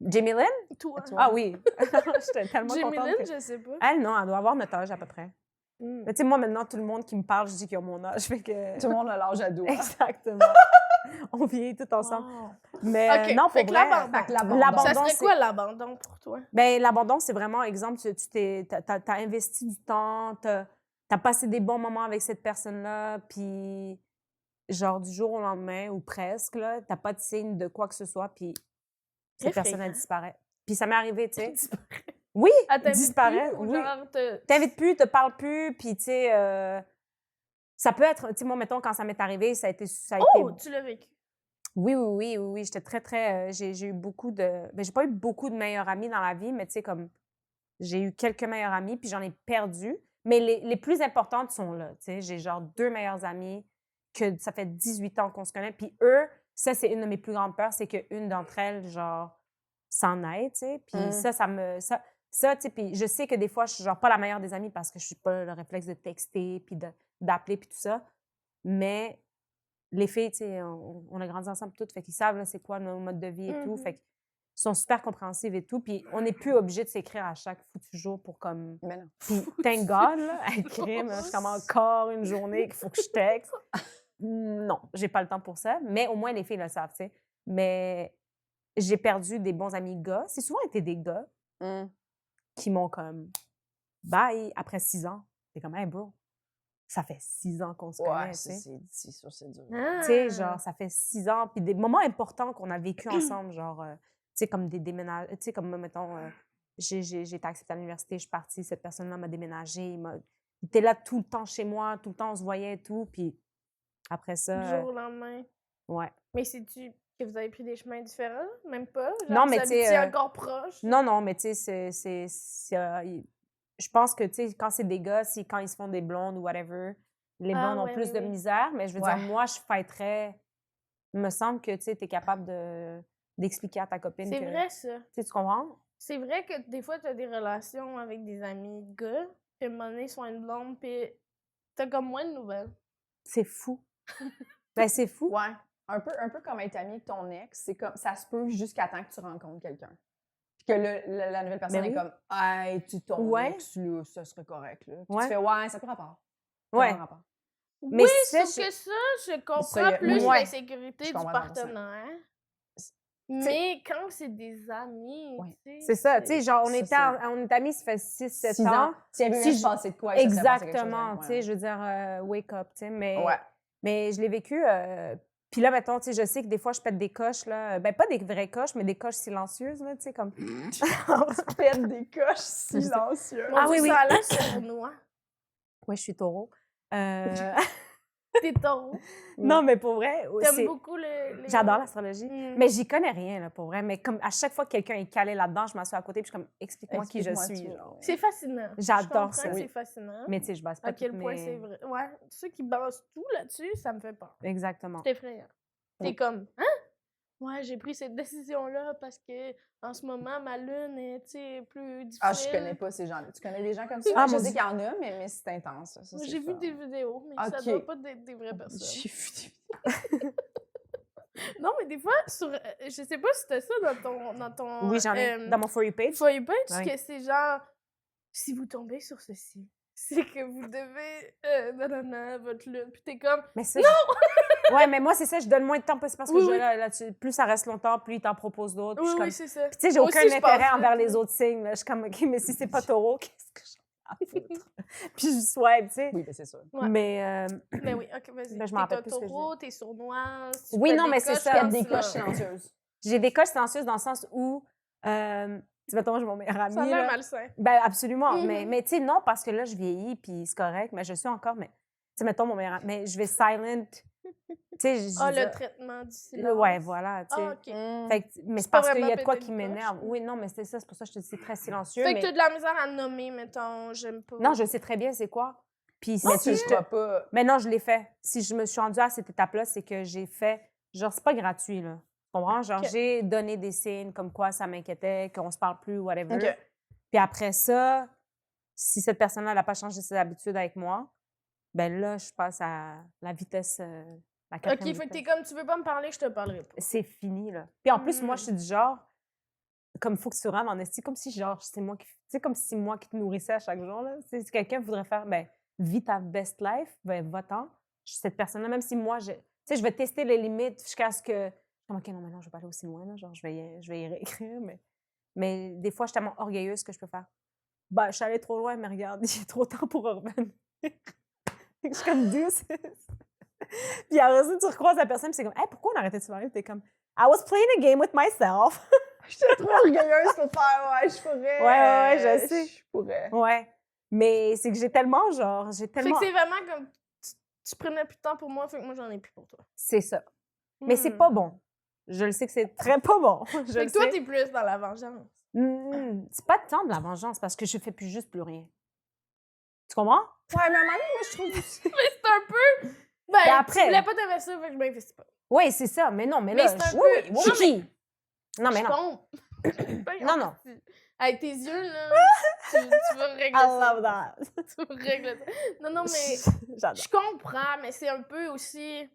D: Jamie Lynn?
C: Toi.
B: Toi.
D: Ah oui. J'étais tellement
C: Jamie
D: contente.
C: Lynn,
D: que-
C: je sais pas.
D: Elle, non, elle doit avoir notre âge à peu près.
C: Mm.
D: Mais tu sais, moi, maintenant, tout le monde qui me parle, je dis qu'ils ont mon âge. Fait que...
B: Tout le monde a l'âge ado.
D: Exactement. On vieillit tout ensemble.
C: Wow.
D: Mais
C: OK,
D: non,
C: fait
D: pour
C: que
D: vrai,
C: l'abandon.
B: Fait que l'abandon.
D: l'abandon,
C: Ça serait
D: c'est-
C: quoi l'abandon pour toi?
D: ben, l'abandon, c'est vraiment, exemple, t'as investi du temps, t'as passé des bons moments avec cette personne-là, puis genre du jour au lendemain, ou presque, là, t'as pas de signe de quoi que ce soit, puis cette personne, elle
C: Effrayant.
D: disparaît. Puis ça m'est arrivé, tu sais. Oui,
C: Elle t'invite
D: disparaît,
C: plus, ou
D: oui.
C: genre
D: T'invites plus, te parles plus, puis tu sais, ça peut être, tu sais, moi, mettons, quand ça m'est arrivé, ça a été...
C: Oh, tu l'as vécu.
D: Oui, j'étais très, très... j'ai eu beaucoup de... Ben, j'ai pas eu beaucoup de meilleurs amis dans la vie, mais tu sais, comme... J'ai eu quelques meilleurs amis, puis j'en ai perdu. Mais les plus importantes sont là, tu sais. J'ai genre 2 meilleures amies que ça fait 18 ans qu'on se connaît. Puis eux, ça, c'est une de mes plus grandes peurs, c'est qu'une d'entre elles, genre, s'en aille, tu sais. Puis ça me... Ça, tu sais, puis je sais que des fois, je suis genre pas la meilleure des amies parce que je suis pas le réflexe de texter, puis d'appeler, puis tout ça. Mais les filles, tu sais, on a grandi ensemble toutes, fait qu'ils savent là, c'est quoi nos modes de vie et tout. Fait qu'ils sont super compréhensives et tout. Puis on n'est plus obligé de s'écrire à chaque foutu jour pour comme...
B: Mais non.
D: Puis thank God, là, à écrire, mais c'est comme encore une journée qu'il faut que je texte. Non, j'ai pas le temps pour ça. Mais au moins, les filles le savent, tu sais. Mais j'ai perdu des bons amis gars. C'est souvent été des gars qui m'ont comme bye après 6 ans. C'est comme, hey bro, ça fait 6 ans qu'on se connaît,
B: Ouais,
D: tu sais.
B: c'est sûr, c'est dur.
D: Tu sais, genre, ça fait 6 ans. Puis des moments importants qu'on a vécu ensemble, genre, tu sais, comme des déménages. Tu sais, comme, mettons, j'ai été acceptée à l'université, je suis partie, cette personne-là m'a déménagé. Il était là tout le temps chez moi, tout le temps on se voyait et tout. Puis après
C: Du
D: ça,
C: jour au lendemain.
D: ouais.
C: Mais c'est-tu que vous avez pris des chemins différents? Même pas? Genre,
D: Non, mais
C: vous
D: tu sais,
C: habitiez encore proche?
D: Non, mais tu sais, je pense que, tu sais, quand c'est des gars, quand ils se font des blondes ou whatever, les blondes ont
C: ouais,
D: plus
C: oui,
D: de
C: oui.
D: misère. Mais je veux
B: Ouais.
D: dire, moi, je fêterais... Il me semble que, tu sais, t'es capable d'expliquer à ta copine
C: C'est
D: que...
C: vrai, ça.
D: Tu sais, tu comprends?
C: C'est vrai que des fois, t'as des relations avec des amis gars, puis à un moment donné, ils sont une blonde, puis t'as comme moins de nouvelles.
D: C'est fou. Ben, c'est fou.
B: Ouais. Un peu comme être ami avec ton ex, c'est comme ça se peut jusqu'à temps que tu rencontres quelqu'un. Puis que la nouvelle personne
D: Ben
B: est
D: oui.
B: comme hey, ton
D: Ouais.
B: ex, là, ça serait correct. Là. Puis
D: Ouais.
B: tu fais ouais, ça peut rapport. Ça
D: Ouais.
B: a rapport.
D: Mais
C: oui,
D: ça,
C: sauf que ça, je
B: Ça,
C: comprends plus
D: ouais.
C: l'insécurité
B: Je
C: du
B: comprends 100%.
C: partenaire. Mais quand c'est des amis,
B: Ouais.
C: tu sais...
D: c'est ça. Tu sais, genre,
B: Ça, c'est-
D: on est amis, ça fait 6-7
B: 6
D: ans.
B: S'il y avait eu
D: Si
B: un
D: je-
B: passé de quoi, il se serait passé quelque chose
D: Exactement.
B: avec moi,
D: Tu sais, je veux dire, wake up, tu sais.
B: Ouais.
D: Mais je l'ai vécu. Puis là, mettons, tu sais, je sais que des fois, je pète des coches, là. Ben, pas des vraies coches, mais des coches silencieuses, là, tu sais, comme.
B: Tu pètes des coches silencieuses.
C: Mon
D: Ah
C: Dieu,
D: oui,
C: ça a l'air sournois.
D: Oui, je suis taureau.
C: T'es taureau.
D: Non, mais pour vrai,
C: T'aimes beaucoup les...
D: j'adore l'astrologie.
C: Mm.
D: Mais j'y connais rien, là, pour vrai. Mais comme à chaque fois que quelqu'un est calé là-dedans, je m'assois à côté puis je suis comme, explique-moi qui je
B: Explique-moi,
D: suis.
B: tu-
D: genre.
C: C'est fascinant.
D: J'adore
C: Je comprends
D: ça.
C: que
D: Oui.
C: c'est fascinant.
D: Mais tu sais, je base pas
C: À quel
D: toutes
C: point
D: mes-
C: c'est vrai. Ouais, ceux qui basent tout là-dessus, ça me fait peur.
D: Exactement.
C: C'est effrayant. T'es
B: Oui.
C: comme, hein? Ouais, j'ai pris cette décision-là parce que en ce moment, ma lune est, tu sais, plus difficile.
B: Ah, je connais pas ces gens-là. Tu connais des gens comme ça?
D: Ah,
B: je
D: mon
B: sais
D: Dieu.
B: qu'il y en a, mais c'est intense. Ça,
C: Moi,
B: c'est
C: j'ai vu
B: fun.
C: des vidéos, mais ça
B: Ok.
C: doit pas être des vraies personnes.
B: J'ai vu des
C: Non, mais des fois, je sais pas si t'as ça dans ton
D: Oui, j'en ai. Dans mon For You page.
C: For You page,
D: Oui.
C: que c'est genre, si vous tombez sur ceci, c'est que vous devez, nanana, votre lune. Puis t'es comme,
D: Mais ça, ouais, mais moi, c'est ça, je donne moins de temps. C'est parce que
C: Oui,
D: je-
C: oui.
D: là, plus ça reste longtemps, plus ils t'en proposent d'autres. puis
C: oui,
D: je suis
C: oui,
D: comme-
C: c'est ça.
D: Puis tu sais, j'ai
C: Moi
D: aucun
C: aussi, je
D: intérêt
C: pense
D: envers
C: ça,
D: les
C: tu sais.
D: autres signes. Là. Je suis comme, OK, mais si c'est pas taureau, qu'est-ce que j'en ai à foutre? Puis je swipe, tu sais.
B: Oui, mais c'est sûr.
C: Ouais.
D: Mais
C: Mais oui, ok, vas-y.
D: Ben, je m'en rappelle
C: T'es
D: plus ce que je
C: taureau, t'es sournoise. tu
D: Oui,
C: pètes
D: non,
C: des
D: mais c'est
C: coches
D: ça.
C: en
B: Pète des
C: silence.
B: coches silencieuses.
D: j'ai des coches silencieuses dans le sens où, tu sais, mettons, j'ai mon meilleur ami.
C: Ça a l'air
D: là.
C: malsain.
D: Ben, absolument.
C: Mhm.
D: Mais tu sais, non, parce que là, je vieillis, puis c'est correct, mais je suis encore, mais, tu sais, mettons, mon meilleur ami, mais je vais silent. Tu sais, je
C: Ah,
D: veux
C: le
D: dire,
C: traitement du silence.
D: ouais, voilà, tu sais.
C: Ah, ok.
D: Fait que, mais
C: C'est
D: c'est
C: pas
D: parce qu'il y
C: vraiment
D: a de quoi
C: péter
D: qui
C: une coche,
D: m'énerve.
C: mais-
D: Oui, non, mais c'est ça, c'est pour ça que je te dis c'est très silencieux.
C: Fait
D: mais...
C: que t'as de la misère à nommer, mettons, j'aime pas.
D: Non, je sais très bien c'est quoi. Puis
B: Mais
D: si
B: tu
D: je
B: le
D: te...
B: feras pas.
D: Mais non, je l'ai fait. Si je me suis rendue à cette étape-là, c'est que j'ai fait... Genre, c'est pas gratuit, là. Tu comprends? Genre,
C: Ok.
D: j'ai donné des signes comme quoi ça m'inquiétait, qu'on se parle plus, whatever.
B: OK.
D: Puis après ça, si cette personne-là n'a pas changé ses habitudes avec moi, ben là, je passe à la vitesse... la
C: Ok,
D: quatrième
C: fait que t'es
D: vitesse.
C: comme, tu veux pas me parler, je te parlerai pas.
D: C'est fini, là. Puis en plus, moi,
C: Mm.
D: je suis du genre... Comme il faut que tu rentres en esti, comme si, genre, c'est moi qui... Tu sais, comme si moi qui te nourrissais à chaque jour, là. Tu sais, si quelqu'un voudrait faire, ben, vis ta best life, ben, va-t'en. Cette personne-là, même si moi, tu sais, je vais tester les limites jusqu'à ce que... comme, OK, non, maintenant, je vais pas aller aussi loin, là. Genre, je vais y réécrire, mais des fois, je suis tellement orgueilleuse que je peux faire. Bah, je suis allée trop loin, mais regarde, il y a trop de temps pour revenir. Je suis comme douce. Puis après ça, tu recroises la personne, puis c'est comme, hey, pourquoi on a arrêté de se parler? Puis t'es comme, I was playing a game with myself.
B: J'étais trop orgueilleuse pour faire, ouais, je pourrais.
D: Ouais, je sais.
B: Je pourrais.
D: Ouais. Mais c'est que j'ai tellement, genre,
C: Fait que c'est vraiment comme tu prenais plus de temps pour moi, fait que moi j'en ai plus pour toi.
D: C'est ça. Mais c'est pas bon. Je le sais que c'est très pas bon. Je
C: Fait
D: le
C: que toi,
D: sais.
C: t'es plus dans la vengeance.
D: C'est pas tant de la vengeance parce que je fais plus rien. Tu comprends?
B: Ouais, mais à un moment donné, moi, je trouve.
C: Mais c'est un peu. Ben,
D: Et après-
C: tu voulais pas t'investir, fait que je m'investis pas.
D: Oui, c'est ça. Mais non, mais là,
C: Mais c'est un
D: oui,
C: peu-
D: oui,
C: Non,
D: qui? Non, mais
C: Je
D: non.
C: compte. Ben,
D: Non, non.
C: Avec tes yeux, là, tu vas régler
D: I
C: ça.
D: love that.
C: Tu vas régler ça. Non, non, mais
D: J'adore.
C: je comprends, mais c'est un peu aussi.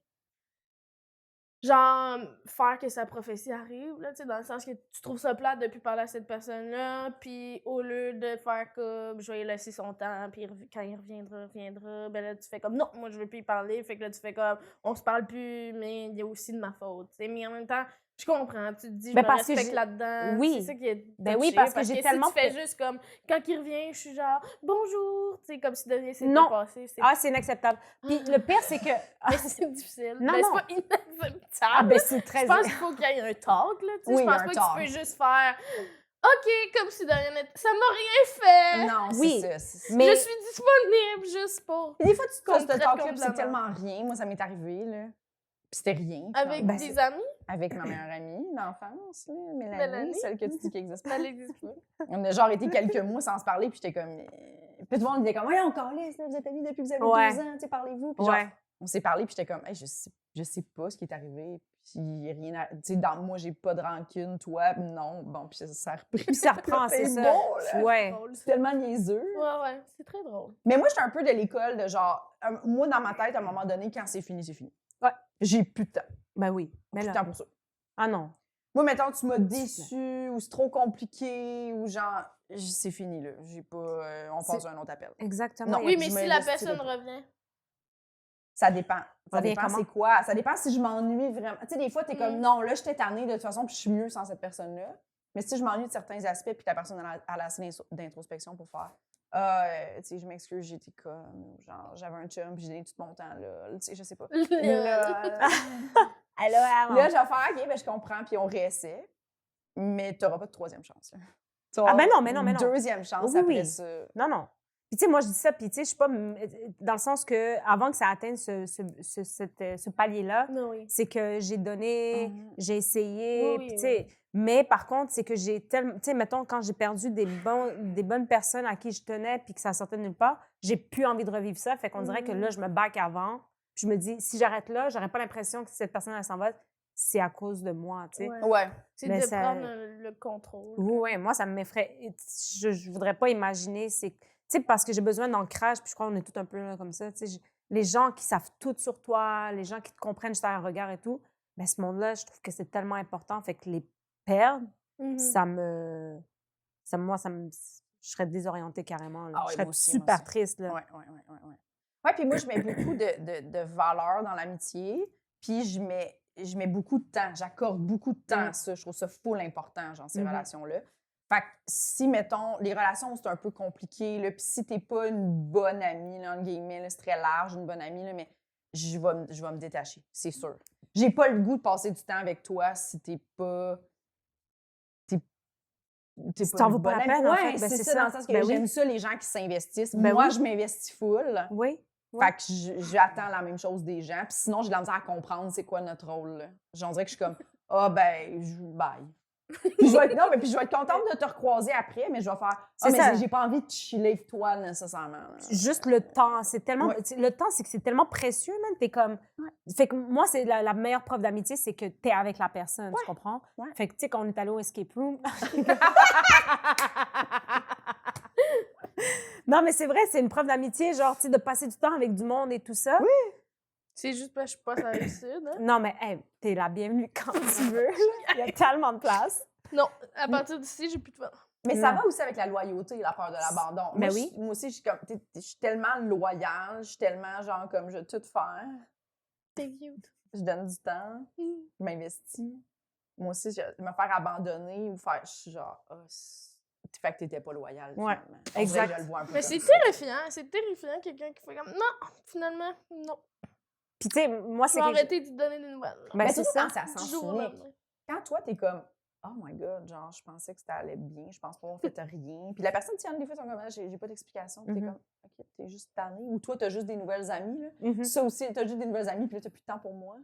C: Genre, faire que sa prophétie arrive, là, tu sais, dans le sens que tu trouves ça plate depuis parler à cette personne-là, puis au lieu de faire comme je vais lui laisser son temps, puis quand il reviendra, ben là, tu fais comme non, moi je veux plus y parler, fait que là, tu fais comme on se parle plus, mais il y a aussi de ma faute, tu sais, mais en même temps, je comprends, tu te dis, je
D: Ben,
C: me
D: parce que
C: respecte
D: j'ai-
C: là-dedans,
D: oui.
C: c'est ça qui est
D: Ben oui,
C: touché,
D: parce que j'ai
C: si
D: tellement
C: tu fais
D: fait-
C: juste comme, quand il revient, je suis genre, bonjour, tu sais, comme si de rien s'était
D: Non.
C: passé, c'est
D: Ah, c'est inacceptable. Puis le pire, c'est que. Ah,
C: mais c'est difficile.
D: Non,
C: Ben,
D: non.
C: c'est pas inacceptable.
D: ah, ben c'est très.
C: Je pense qu'il faut qu'il y ait un talk, là, tu sais.
B: Oui,
C: je pense
B: un
C: pas
B: talk.
C: que tu peux juste faire « OK, comme si de rien n'était... Ça m'a rien fait!
B: Non,
D: Oui,
B: c'est ça.
D: mais-
C: Je suis disponible juste pour...
B: Puis des fois, tu te
C: Qu'on
B: fais ce
C: traite
B: talk-là,
C: comme
B: puis
C: de la
B: c'est tellement rien. Moi, ça m'est arrivé, là. Puis c'était rien. »
C: Avec
B: finalement.
C: des amis.
B: Avec ma meilleure amie d'enfance, là, Mélanie,
C: Mélanie.
B: celle que tu dis qui existe pas.
C: Ça l'existe pas.
B: On a genre été quelques mois sans se parler, puis j'étais comme. Puis tout le monde disait comme, ouais, on calisse, là, vous êtes amis depuis que vous avez
D: Ouais.
B: 12 ans, tu sais, parlez-vous. Puis genre,
D: Ouais.
B: on s'est parlé, puis j'étais comme, hey, je sais pas ce qui est arrivé, puis rien à. Tu sais, dans moi, j'ai pas de rancune, toi, non. Bon, puis ça a repris.
D: Puis ça reprend, c'est ça.
B: Bon, là.
D: Ouais.
C: Drôle,
B: C'est
C: ça.
B: tellement niaiseux.
C: Ouais, c'est très drôle.
B: Mais moi, j'étais un peu de l'école de genre, moi, dans ma tête, à un moment donné, quand c'est fini, c'est fini.
D: Ouais.
B: J'ai plus de temps.
D: Ben oui. Mais
B: Plus de
D: là.
B: temps pour ça.
D: Ah non.
B: Moi, mettons, tu m'as déçu, ou c'est trop compliqué, ou genre, c'est fini, là. J'ai pas. On passe à un autre appel.
D: Exactement.
B: Non.
D: Il y a-
C: Oui,
B: je
C: mais si la
B: m'investirais
C: personne
B: pas.
C: revient.
B: Ça dépend. Ça
D: Revient
B: dépend
D: comment?
B: c'est quoi. Ça dépend si je m'ennuie vraiment. Tu sais, des fois, t'es comme,
C: Mm.
B: non, là, j'étais tannée de toute façon, puis je suis mieux sans cette personne-là. Mais si je m'ennuie de certains aspects, puis que la personne a assez d'introspection pour faire, tu sais, je m'excuse, j'étais comme, genre, j'avais un chum, puis j'ai donné tout mon temps, là. Tu sais, je sais pas. Là,
D: Alors,
B: là, je vais faire, OK, ben je comprends, puis on réessaie. Mais t'auras pas de troisième chance, là. Tu vas
D: Ah, ben
B: avoir
D: non, mais non, mais non.
B: Deuxième chance
D: Oui,
B: après
D: oui.
B: ça.
D: Non, non. Puis, tu sais, moi, je dis ça, puis, tu sais, je suis pas. Dans le sens que, avant que ça atteigne ce palier-là,
C: Non, oui.
D: c'est que j'ai donné,
B: Mhm.
D: j'ai essayé,
C: Oui,
D: puis,
C: oui,
D: tu sais. Mais par contre, c'est que j'ai tellement. Tu sais, mettons, quand j'ai perdu des bonnes personnes à qui je tenais, puis que ça sortait de nulle part, j'ai plus envie de revivre ça. Fait qu'on dirait que là, je me back avant. Puis je me dis, si j'arrête là, j'aurais pas l'impression que cette personne, elle s'en va. C'est à cause de moi, tu sais.
C: Ouais.
B: Ouais.
C: C'est
D: Mais
C: de
D: ça-
C: prendre le contrôle.
D: Oui, moi, ça m'effraie. Je voudrais pas imaginer. Tu sais, parce que j'ai besoin d'ancrage, puis je crois qu'on est tous un peu là, comme ça. Tu sais, les gens qui savent tout sur toi, les gens qui te comprennent juste à un regard et tout, bien, ce monde-là, je trouve que c'est tellement important. Fait que les perdre,
C: Mhm.
D: je serais désorientée carrément. Là.
B: Ah oui,
D: je serais
B: moi aussi, moi
D: super
B: aussi.
D: triste. Là.
B: Ouais. Ouais, puis moi, je mets beaucoup de valeur dans l'amitié, puis je mets beaucoup de temps, j'accorde beaucoup de temps à ça. Je trouve ça full important, genre, ces
D: Mhm.
B: relations-là. Fait que si, mettons, les relations, c'est un peu compliqué, là, puis si t'es pas une bonne amie, là, entre guillemets, là, c'est très large, une bonne amie, là, mais je vais me détacher, c'est sûr. J'ai pas le goût de passer du temps avec toi si t'es pas... T'es
D: Si t'en
B: une
D: vaut pas
B: bonne
D: la
B: amie.
D: peine, en
B: Ouais,
D: fait, ben,
B: c'est
D: c'est
B: ça,
D: ça.
B: dans le sens que
D: Ben oui.
B: j'aime ça, les gens qui s'investissent.
D: Ben
B: Moi,
D: oui.
B: je m'investis full.
D: Oui.
B: Fait que j'attends la même chose des gens. Puis sinon, j'ai de la misère à comprendre c'est quoi notre rôle. Là. J'en dirais que je suis comme, bye. Puis je vais être contente de te recroiser après, mais je vais faire,
D: C'est ça.
B: j'ai pas envie de chiller avec toi nécessairement. là.
D: Juste le temps, c'est tellement...
B: Ouais.
D: Le temps, c'est que c'est tellement précieux, man. T'es comme... Fait que moi, c'est la meilleure preuve d'amitié, c'est que t'es avec la personne, tu comprends?
B: Ouais.
D: Fait que, tu sais, quand on est allé au escape room... Non, mais c'est vrai, c'est une preuve d'amitié, genre, tu sais, de passer du temps avec du monde et tout ça.
C: C'est juste parce que je passe à la Rive-Sud, hein?
D: Non, mais hey, t'es la bienvenue quand tu veux. Il y a tellement de place.
C: Non, à partir d'ici, j'ai plus de fun.
B: Mais ça
D: Non.
B: va aussi avec la loyauté et la peur de l'abandon.
D: Ben
B: Moi,
D: oui.
B: moi aussi, je suis tellement loyale, je suis tellement genre comme je vais tout faire.
C: T'es cute.
B: je donne du temps, je m'investis. Moi aussi, me faire abandonner ou faire... Je suis genre, fait que t'étais pas loyal.
D: Ouais,
B: finalement.
D: exact.
B: Je le vois un peu
C: Mais
B: comme
C: c'est
B: ça.
C: terrifiant quelqu'un qui fait comme non, finalement, non.
D: Puis, tu sais, moi,
C: Je
D: c'est
C: vais
D: quelque
C: arrêter de te donner des nouvelles.
D: Ben,
B: Mais
D: c'est
B: surtout
D: ça.
B: quand ça
C: Du
B: sens
C: jour au
B: unique.
C: lendemain.
B: Quand toi, t'es comme, oh my god, genre, je pensais que ça allait bien, je pense pas qu'on fait rien. Puis la personne tient des fois, sont comme, j'ai pas d'explication. Puis t'es comme, ok, t'es juste tannée. Ou toi, t'as juste des nouvelles amies, là.
D: Mhm.
B: Ça aussi, t'as juste des nouvelles amies, puis là, t'as plus de temps pour moi.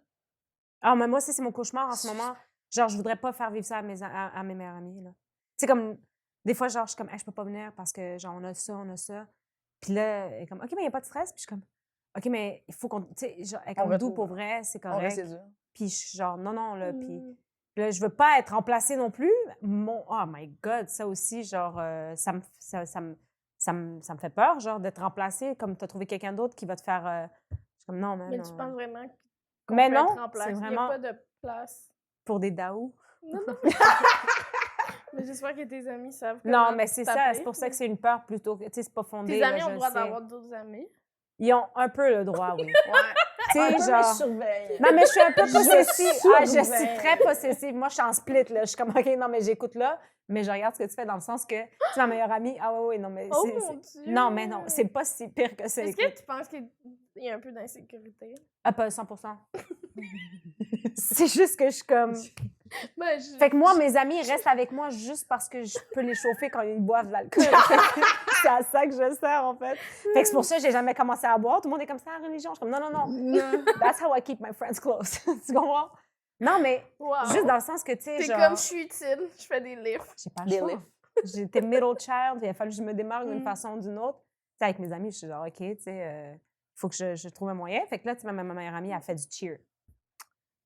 D: Ah, mais moi, ça, c'est mon cauchemar en ce moment. Genre, je voudrais pas faire vivre ça à mes meilleurs amis, là. Tu sais, comme, des fois, genre, je suis comme, hey, je peux pas venir parce que, genre, on a ça. Puis là, elle est comme, OK, mais il n'y a pas de stress. Puis je suis comme, OK, mais il faut qu'on, tu sais, genre, elle est comme, d'où pour vrai, c'est
B: On
D: correct.
B: reste dur.
D: Puis je suis genre, non, là. Puis là, je veux pas être remplacée non plus. Oh my God, ça aussi, genre, ça me fait peur, genre, d'être remplacée comme tu as trouvé quelqu'un d'autre qui va te faire. Je suis comme, non,
C: Mais tu penses vraiment qu'on
D: Mais
C: peut
D: non,
C: être remplacé?
D: c'est
C: Il n'y a
D: vraiment
C: pas de place.
D: pour des daous.
C: Non. Mais j'espère que tes amis savent.
D: Non,
C: comment
D: mais c'est ça.
C: t'appeler.
D: C'est pour ça que c'est une peur plutôt que, tu sais, c'est pas fondé.
C: Tes
D: là,
C: amis ont
D: je
C: le droit
D: sais.
C: d'avoir d'autres amis.
D: Ils ont un peu le droit, oui.
B: Ouais.
D: Tu
B: Un
D: sais,
B: peu, mais
D: genre.
B: je surveille.
D: Non, mais je suis un peu possessive. Je suis
B: surveille.
D: très possessive. Moi, je suis en split, là. Je suis comme, OK, non, mais j'écoute là, mais je regarde ce que tu fais dans le sens que tu es ma meilleure amie. Ah oui, non, mais
C: Oh
D: c'est...
C: mon Dieu!
D: Non, mais non, c'est pas si pire que ça.
C: Est-ce
D: écoute.
C: que tu penses qu'il y a un peu d'insécurité?
D: Ah, pas 100%. C'est juste que je suis comme...
C: Ben,
D: Fait que moi, mes amis restent avec moi juste parce que je peux les chauffer quand ils boivent de l'alcool. C'est à ça que je sers, en fait. Fait que c'est pour ça que j'ai jamais commencé à boire. Tout le monde est comme ça, la religion. Je suis comme, non. That's how I keep my friends close. Tu comprends? Non, mais
C: Wow.
D: juste dans le sens que, tu sais,
C: T'es
D: genre...
C: comme je suis utile, je fais des livres.
D: J'ai pas
B: Des
D: le choix.
B: livres.
D: J'étais middle child, il a fallu que je me démarque d'une
C: Mm.
D: façon ou d'une autre. Tu sais, avec mes amis, je suis genre, OK, tu sais, il faut que je trouve un moyen. Fait que là, tu sais, ma meilleure amie a fait du cheer.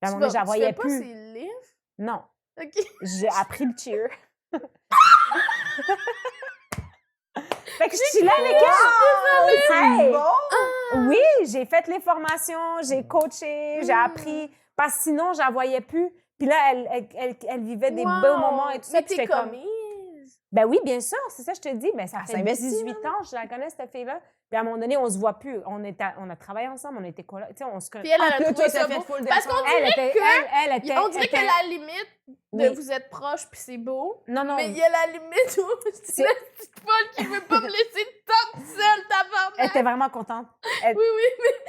D: Puis à un moment donné, je la voyais
C: fais pas
D: plus.
C: ces livres?
D: Non,
C: OK.
D: j'ai appris le cheer. Fait que je suis là avec elle. Hey!
B: Bon!
D: Oui, j'ai fait les formations, j'ai coaché, j'ai appris. Parce que sinon, je la voyais plus. Puis là, elle vivait des
C: Wow.
D: beaux moments et tout ça.
C: Mais
D: Puis
C: t'es
D: j'étais comme...
C: commise.
D: Ben oui, bien sûr, c'est ça, je te dis. Ben, ça
B: Elle
D: fait
B: s'investit,
D: 18 ans, je la connais, cette fille-là. Puis à un moment donné, on se voit plus. On a travaillé ensemble, on était quoi là? Tu sais, on se connaît.
C: Puis elle a
B: Puis là,
C: trouvé
B: toi,
C: ça
B: t'as fait
C: beau.
B: full
C: Parce qu'on
B: d'efforts.
C: dirait
D: Elle était.
C: on dirait
D: était-
C: que la limite de
D: Oui.
C: vous êtes proches puis c'est beau.
D: Non, non.
C: Mais il y a la limite où c'est la petite folle qui veut pas me laisser tant seule,
D: Elle
C: tabarnak.
D: était vraiment contente.
C: Oui,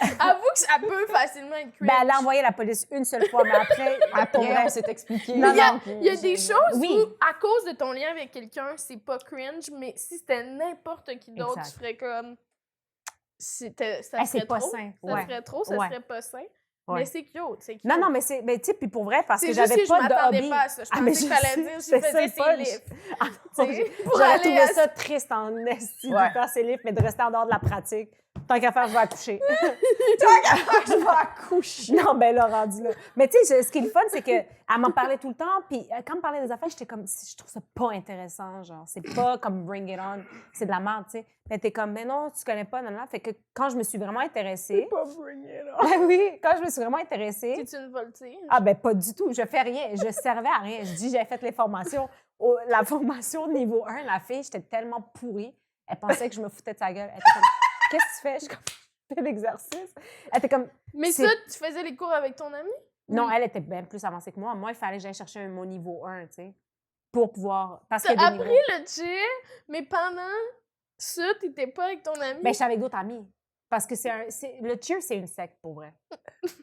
C: mais avoue que ça peut facilement être cringe.
D: Ben, elle a envoyé la police une seule fois, mais après, pour
B: Après,
D: vrai,
B: on s'est expliqué.
D: Non,
C: Il y a des choses
D: Oui.
C: où, à cause de ton lien avec quelqu'un, c'est pas cringe, mais si c'était n'importe qui d'autre,
D: Exact.
C: tu ferais comme... ça
D: c'est
C: serait
D: pas
C: trop.
D: sain.
C: Ça
D: Ouais.
C: serait trop, ça
D: Ouais.
C: serait pas sain.
D: Ouais.
C: Mais c'est cute, c'est cute.
D: Non, mais c'est. Ben, tu sais, puis pour vrai, parce
C: C'est
D: que
C: juste
D: j'avais
C: que je
D: pas de
C: m'attendais
D: hobby.
C: pas à ça. Je
D: Ah, mais
C: pensais que
D: je
C: t'allais
D: sais,
C: dire, je
D: c'est ça
C: faisais
D: le
C: ses
D: punch.
C: livres.
D: Ah,
C: Tu sais, pour
D: J'aurais
C: aller
D: trouvé
C: à-
D: ça triste en esti
B: Ouais.
D: de faire ses livres, mais de rester en dehors de la pratique. Tant qu'à faire, je vais accoucher.
B: Je vais accoucher.
D: Non, ben là, rendu là. Mais tu sais, ce qui est le fun, c'est qu'elle m'en parlait tout le temps. Puis quand elle me parlait des affaires, j'étais comme, je trouve ça pas intéressant. Genre, c'est pas comme Bring It On. C'est de la merde, tu sais. Mais t'es comme, mais non, tu connais pas, non, non. Fait que quand je me suis vraiment intéressée.
B: Pas bring it on.
D: Ben oui, quand je me suis vraiment intéressée.
C: C'est une voltige.
D: Ah, ben pas du tout. Je fais rien. Je servais à rien. Je dis, j'ai fait les formations. La formation niveau 1, la fille, j'étais tellement pourrie. Elle pensait que je me foutais de sa gueule. Elle était comme, qu'est-ce que tu fais? Je suis comme, je fais l'exercice. Elle était comme,
C: Mais
D: c'est-
C: ça, tu faisais les cours avec ton ami?
D: non, elle était bien plus avancée que moi. Moi, il fallait que j'aille chercher mon niveau 1, tu sais, pour pouvoir. Parce
C: T'as
D: qu'il y a des
C: appris
D: niveaux.
C: le cheer, mais pendant ça, t'étais pas avec ton ami?
D: Ben, j'étais avec d'autres amis. Parce que le cheer, c'est une secte, pour vrai.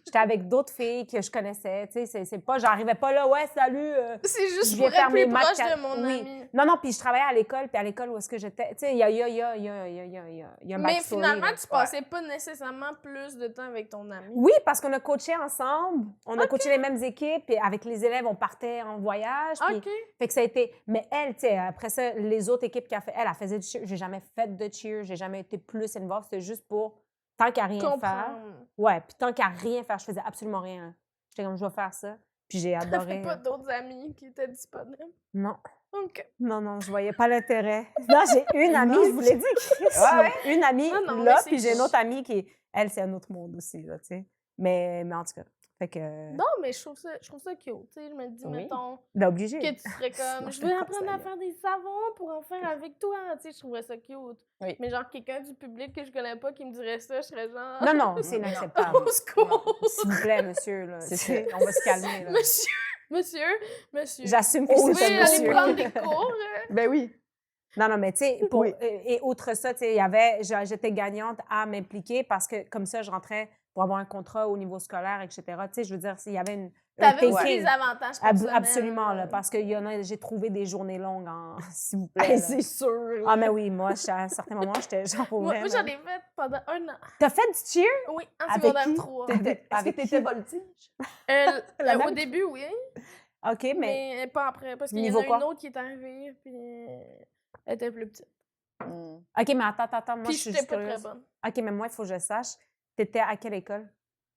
D: J'étais avec d'autres filles que je connaissais, tu sais, c'est pas, j'arrivais pas là, ouais, salut.
C: C'est juste
D: je
C: pour
D: viens faire
C: être
D: mes
C: plus
D: maths
C: proche
D: quatre-
C: de mon
D: oui.
C: ami.
D: Non, puis je travaillais à l'école, puis à l'école où est-ce que j'étais, tu sais, il y a un
C: Mais
D: backstory,
C: finalement,
D: là.
C: tu passais pas nécessairement plus de temps avec ton ami.
D: Oui, parce qu'on a coaché ensemble, on a coaché les mêmes équipes, puis avec les élèves, on partait en voyage, puis
C: OK.
D: fait que ça a été... Mais elle, tu sais, après ça, les autres équipes qu'elle a fait, elle faisait du cheer. J'ai jamais fait de cheer, j'ai jamais été plus involved, c'était juste pour, tant qu'à rien faire.
C: Comprendre.
D: Ouais, puis tant qu'à rien faire, je faisais absolument rien. J'étais comme, je vais faire ça, puis j'ai
C: T'avais
D: adoré.
C: pas d'autres amis qui étaient disponibles?
D: Non,
C: OK.
D: non, je voyais pas l'intérêt. Non, j'ai une amie, je vous l'ai dit, Chris.
B: Ouais,
D: Une amie
C: Non, mais
D: là,
C: c'est
D: puis j'ai une
C: chic.
D: autre amie qui, elle, c'est un autre monde aussi, là, tu sais. Mais en tout cas, Fait que...
C: Non, mais je trouve ça cute. Tu sais, je me dis,
D: Oui.
C: mettons,
D: Ben, obligé.
C: que tu serais comme,
B: Moi,
C: je
B: je
C: veux
B: te
C: apprendre à
B: conseille.
C: faire des savons pour en faire avec toi. Tu sais, je trouverais ça cute.
B: Oui.
C: Mais genre, quelqu'un du public que je connais pas qui me dirait ça, je serais genre.
D: Non, non, c'est
B: Non.
D: inacceptable.
C: Au secours!
D: S'il vous plaît, monsieur, là.
B: C'est
D: C'est-
B: ça.
D: On va se calmer, là.
C: Monsieur.
D: J'assume que
C: Vous
D: c'est
C: pouvez
D: un
C: aller
D: monsieur.
C: prendre des cours.
B: Ben oui.
D: Non, non, mais tu sais,
B: Oui.
D: et outre ça, tu sais, j'étais gagnante à m'impliquer parce que comme ça, je rentrais pour avoir un contrat au niveau scolaire, etc. Tu sais, je veux dire, s'il y avait un
C: T'avais aussi
D: thinking.
C: des avantages personnels.
D: Absolument, là, parce que j'ai trouvé des journées longues, s'il vous plaît.
B: Hey,
D: là.
B: c'est sûr.
D: Ah, mais oui, moi, à un certain moment, j'étais genre pour
C: Moi,
D: vrai,
C: j'en
D: là.
C: ai fait pendant 1 an.
D: T'as fait du cheer?
C: Oui, en
D: Avec
C: secondaire
D: qui?
C: 3.
B: Est-ce que
D: Avec
B: t'étais
D: qui?
B: voltige?
D: La
C: Au
D: même-
C: début, oui.
D: OK, mais
C: Mais pas après. Parce qu'il y en
D: Niveau
C: a
D: quoi?
C: une autre qui est arrivée, puis elle était plus petite.
D: OK, mais attends, moi,
C: Puis
D: je suis
C: j'étais
D: juste
C: pas très
D: curieuse.
C: bonne.
D: OK, mais moi, il faut que je sache. T'étais à quelle école?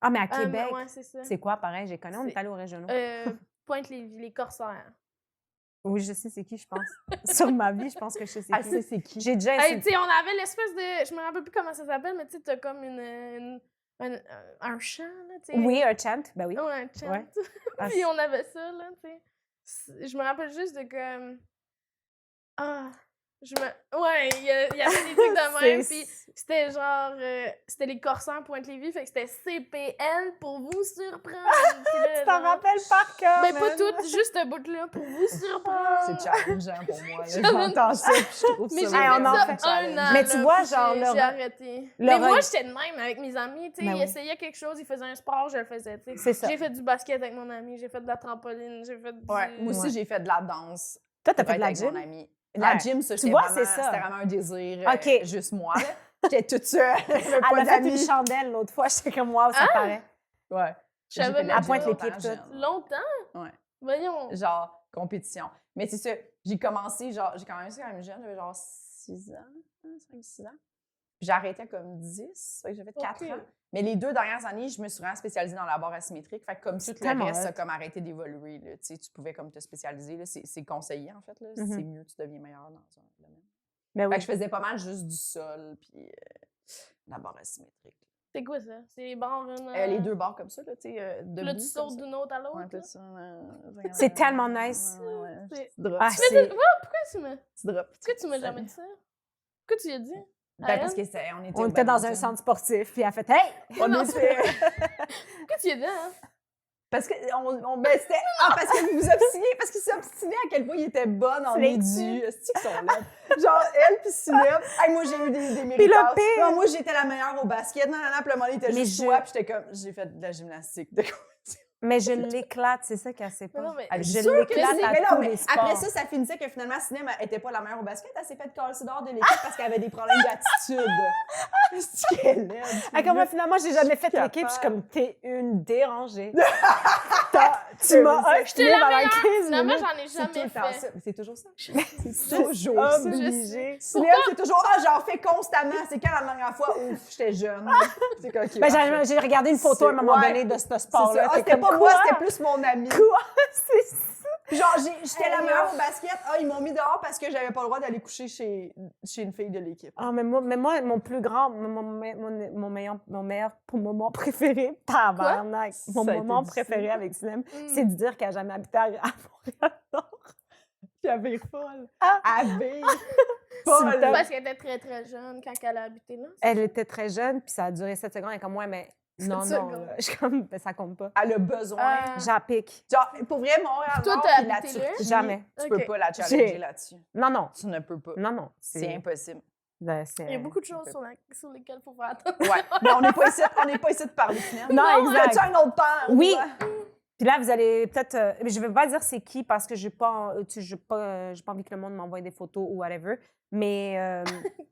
D: Ah, mais à Québec.
C: Ouais, c'est ça.
D: C'est quoi, pareil? J'ai connu, on est
C: C'est-
D: allé aux régionaux.
C: Pointe-Lévis, les corsaires.
D: Oui, je sais c'est qui, je pense. Sur ma vie, je pense que je sais c'est
B: Ah,
D: qui.
B: c'est qui?
D: J'ai déjà
C: Hey,
D: insulté.
C: tu sais, on avait l'espèce de. Je me rappelle plus comment ça s'appelle, mais tu sais, t'as comme un chant, là, tu sais.
D: Oui, un chant. Ben oui.
C: Ouais, un chant.
D: Ouais. Ah,
C: Puis on avait ça, là, tu sais. Je me rappelle juste de comme. Ah. Ouais, il y avait des trucs de même, puis c'était genre. C'était les corsaires Pointe-Lévis, fait que c'était CPN pour vous surprendre. Puis là,
D: Tu t'en
C: genre,
D: rappelles par cœur,
C: Ben, pas
D: man.
C: toutes, juste ce bout-là pour vous surprendre.
B: C'est challengeant pour moi. là. J'entends ça, puis je trouve
C: Mais j'ai
B: ça
C: fait
D: Hey, on en
C: ça
D: fait.
C: un an.
D: Mais tu
C: là,
D: vois,
C: puis
D: genre,
C: j'ai
D: le-
C: arrêté.
D: le
C: Mais moi,
D: reg-
C: j'étais de même avec mes amis. Tu sais,
D: Ben
C: ils
D: oui.
C: essayaient quelque chose, ils faisaient un sport, je le faisais. Tu sais.
D: C'est ça.
C: J'ai fait du basket avec mon ami, j'ai fait de la trampoline, j'ai fait du.
B: Ouais. Moi aussi,
D: Ouais.
B: j'ai fait de la danse.
D: Toi, t'as
B: pour
D: fait de
B: être
D: la
B: avec
D: gym?
B: mon ami. La
D: Ouais.
B: gym, ça,
D: Tu
B: c'était
D: vois,
B: vraiment,
D: c'est ça.
B: c'était vraiment un désir,
D: OK.
B: juste moi. là. J'étais toute seule, j'avais
D: Elle
B: pas
D: a fait une
B: d'amis.
D: chandelle l'autre fois. J'étais comme, wow, ça
C: Ah!
D: paraît.
B: Ouais.
C: Je savais
B: J'ai fait de la
C: même
B: gym
D: pas. À
B: longtemps,
D: Pointe-les-Pieds,
B: jeune.
C: Longtemps?
B: Ouais.
C: Voyons.
B: Genre, compétition. Mais c'est ça, j'ai commencé, genre, j'ai quand même jeune, j'avais genre 6 ans, 5-6 ans. Puis j'ai arrêté à comme 10, fait que j'ai fait 4
C: Ok.
B: ans. Mais les 2 dernières années, je me suis vraiment spécialisée dans la barre asymétrique. Fait que comme tout
D: tellement
B: le reste, ça a
D: hot.
B: comme arrêté d'évoluer. Là. Tu sais, tu pouvais comme te spécialiser. Là. C'est conseillé, en fait. Là.
D: Mhm.
B: C'est mieux, tu deviens meilleur dans un domaine.
D: Ben
B: Fait
D: oui.
B: que je faisais pas mal juste du sol, puis la barre asymétrique.
C: C'est quoi ça? C'est les barres,
B: Les 2 barres comme ça, là, tu sais, debout.
C: Là, tu
B: comme
C: sautes
B: ça.
C: d'une autre à l'autre.
B: Ouais,
C: là.
B: tout ça.
D: C'est tellement nice.
B: Ouais.
C: C'est-
B: Tu drops.
D: Ah,
C: Mais
D: c'est...
C: pourquoi tu me.
B: Tu drops.
C: Pourquoi tu m'as jamais dit ça? Pourquoi tu y as dit?
B: Ben, parce que on était
D: On
B: au
D: était dans un
B: badminton.
D: centre sportif, puis elle a fait « Hey!
B: On
C: Non,
B: était...
C: Pourquoi tu y as dit, hein?
B: Parce que ben, c'était parce que vous obstinez, parce qu'ils s'obstinaient à quel point ils étaient bonnes en
D: C'est
B: édu. C'est qu'ils sont là. Genre elle puis Sinep. Hey, moi j'ai eu des
D: Puis le
B: méritas.
D: pire-
B: Non, moi j'étais la meilleure au basket. Non, puis le moment il était
D: Mais
B: juste
D: je-
B: toi, puis j'étais comme j'ai fait de la gymnastique. De... »
D: Mais je l'éclate, c'est ça qu'elle sait pas.
C: Mais non, mais-
B: Elle
D: Je
B: dit sûr que
D: l'éclate
B: c'est-
D: à
B: mais non,
D: tous
B: mais
D: les sports.
B: après ça finissait que finalement Sinep était pas la meilleure au basket. Elle s'est fait casser dehors de l'équipe parce qu'elle avait des problèmes d'attitude. C'est qu'elle laide.
D: Ah, comme moi, finalement, j'ai jamais fait
B: capable.
D: l'équipe. Je suis comme, t'es une dérangée. Tu
B: C'est
D: m'as
B: ça.
D: obstinée
C: la
D: pendant
C: meilleure.
D: 15
C: Finalement,
D: minutes.
C: j'en ai
B: C'est tout
C: jamais
B: le temps
C: fait.
B: ça. Mais c'est toujours ça.
D: C'est
B: C'est toujours ça.
D: obligé.
B: Sinep, c'est toujours j'en fais constamment. C'est quand la dernière fois où j'étais jeune. C'est comme, OK,
D: Ben,
B: parfait.
D: j'ai regardé une photo à un moment
B: Ouais.
D: donné de ce
B: C'est
D: sport-là.
B: ça. Ah,
D: T'es
B: c'était
D: comme,
B: pas moi,
D: quoi?
B: c'était plus mon ami.
D: Quoi? C'est ça.
B: Puis genre, j'étais la
D: Hey,
B: meilleure
D: là.
B: au basket. Ah, ils m'ont mis dehors parce que j'avais pas le droit d'aller coucher chez une fille de l'équipe.
D: Ah, mais moi, mon plus grand, mon meilleur moment préféré, tabarnak, mon
B: Ça a été
D: moment
B: difficile.
D: préféré avec Sinem,
C: Mm.
D: c'est de dire qu'elle n'a jamais habité à Montréal-Nord.
B: Puis elle vire folle.
D: Ah.
B: Elle vire
D: S'il te
B: folle.
D: plaît.
C: Parce qu'elle était très, très jeune quand elle a habité là.
D: Elle était très jeune, puis ça a duré 7 secondes. Elle est comme, ouais, mais non,
B: 7
D: non,
B: secondes.
D: là. Je suis comme, ben, ça compte pas.
B: Elle a besoin.
C: Ah.
D: J'appique.
B: Genre, pour vrai, Montréal,
C: Toi,
B: Nord,
C: t'as
B: puis la
C: habité là?
B: Turquie,
D: Jamais.
B: Tu
C: Ok.
B: peux pas la challenger
D: J'ai-
B: là-dessus.
D: Non, non.
B: Tu ne peux pas.
D: Non, non.
B: C'est impossible.
D: Ben,
C: Il y a beaucoup de choses sur lesquelles il faut faire attention.
B: Ouais. Mais on n'est pas ici de parler finalement.
D: Non, exact.
B: As-tu un autre temps?
D: Oui.
B: Ouais.
D: Puis là, vous allez peut-être. Mais je ne vais pas dire c'est qui parce que je n'ai pas, j'ai pas envie que le monde m'envoie des photos ou whatever. Mais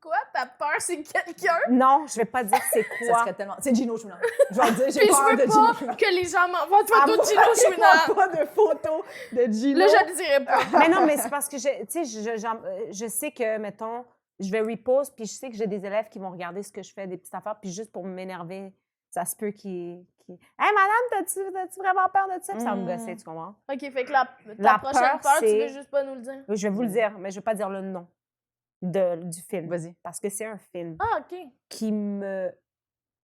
C: Quoi? T'as peur, c'est quelqu'un?
D: non, je ne vais pas dire c'est
B: Ça
D: quoi.
B: serait tellement. C'est Gino Chouinard. Je vais le dire, j'ai
C: Puis
B: peur
C: je
B: de
C: veux
B: Gino
C: pas
B: Chouinard.
C: que les gens m'envoient de photos de Gino Chouinard.
B: Pas de photos de Gino.
C: Là, je le dirais pas.
D: Mais non, mais c'est parce que je sais que, mettons, je vais repost, puis je sais que j'ai des élèves qui vont regarder ce que je fais, des petites affaires, puis juste pour m'énerver, ça se peut qu'ils. Hey, madame, t'as-tu vraiment peur de ça? Puis ça va me gosser, tu comprends?
C: OK, fait que ta
D: La
C: prochaine
D: peur,
C: peur, tu
D: c'est-
C: veux juste pas nous le dire?
D: Je vais vous le dire, mais je ne vais pas dire le nom du film.
B: Vas-y.
D: Parce que c'est un film
C: Ah, OK.
D: qui me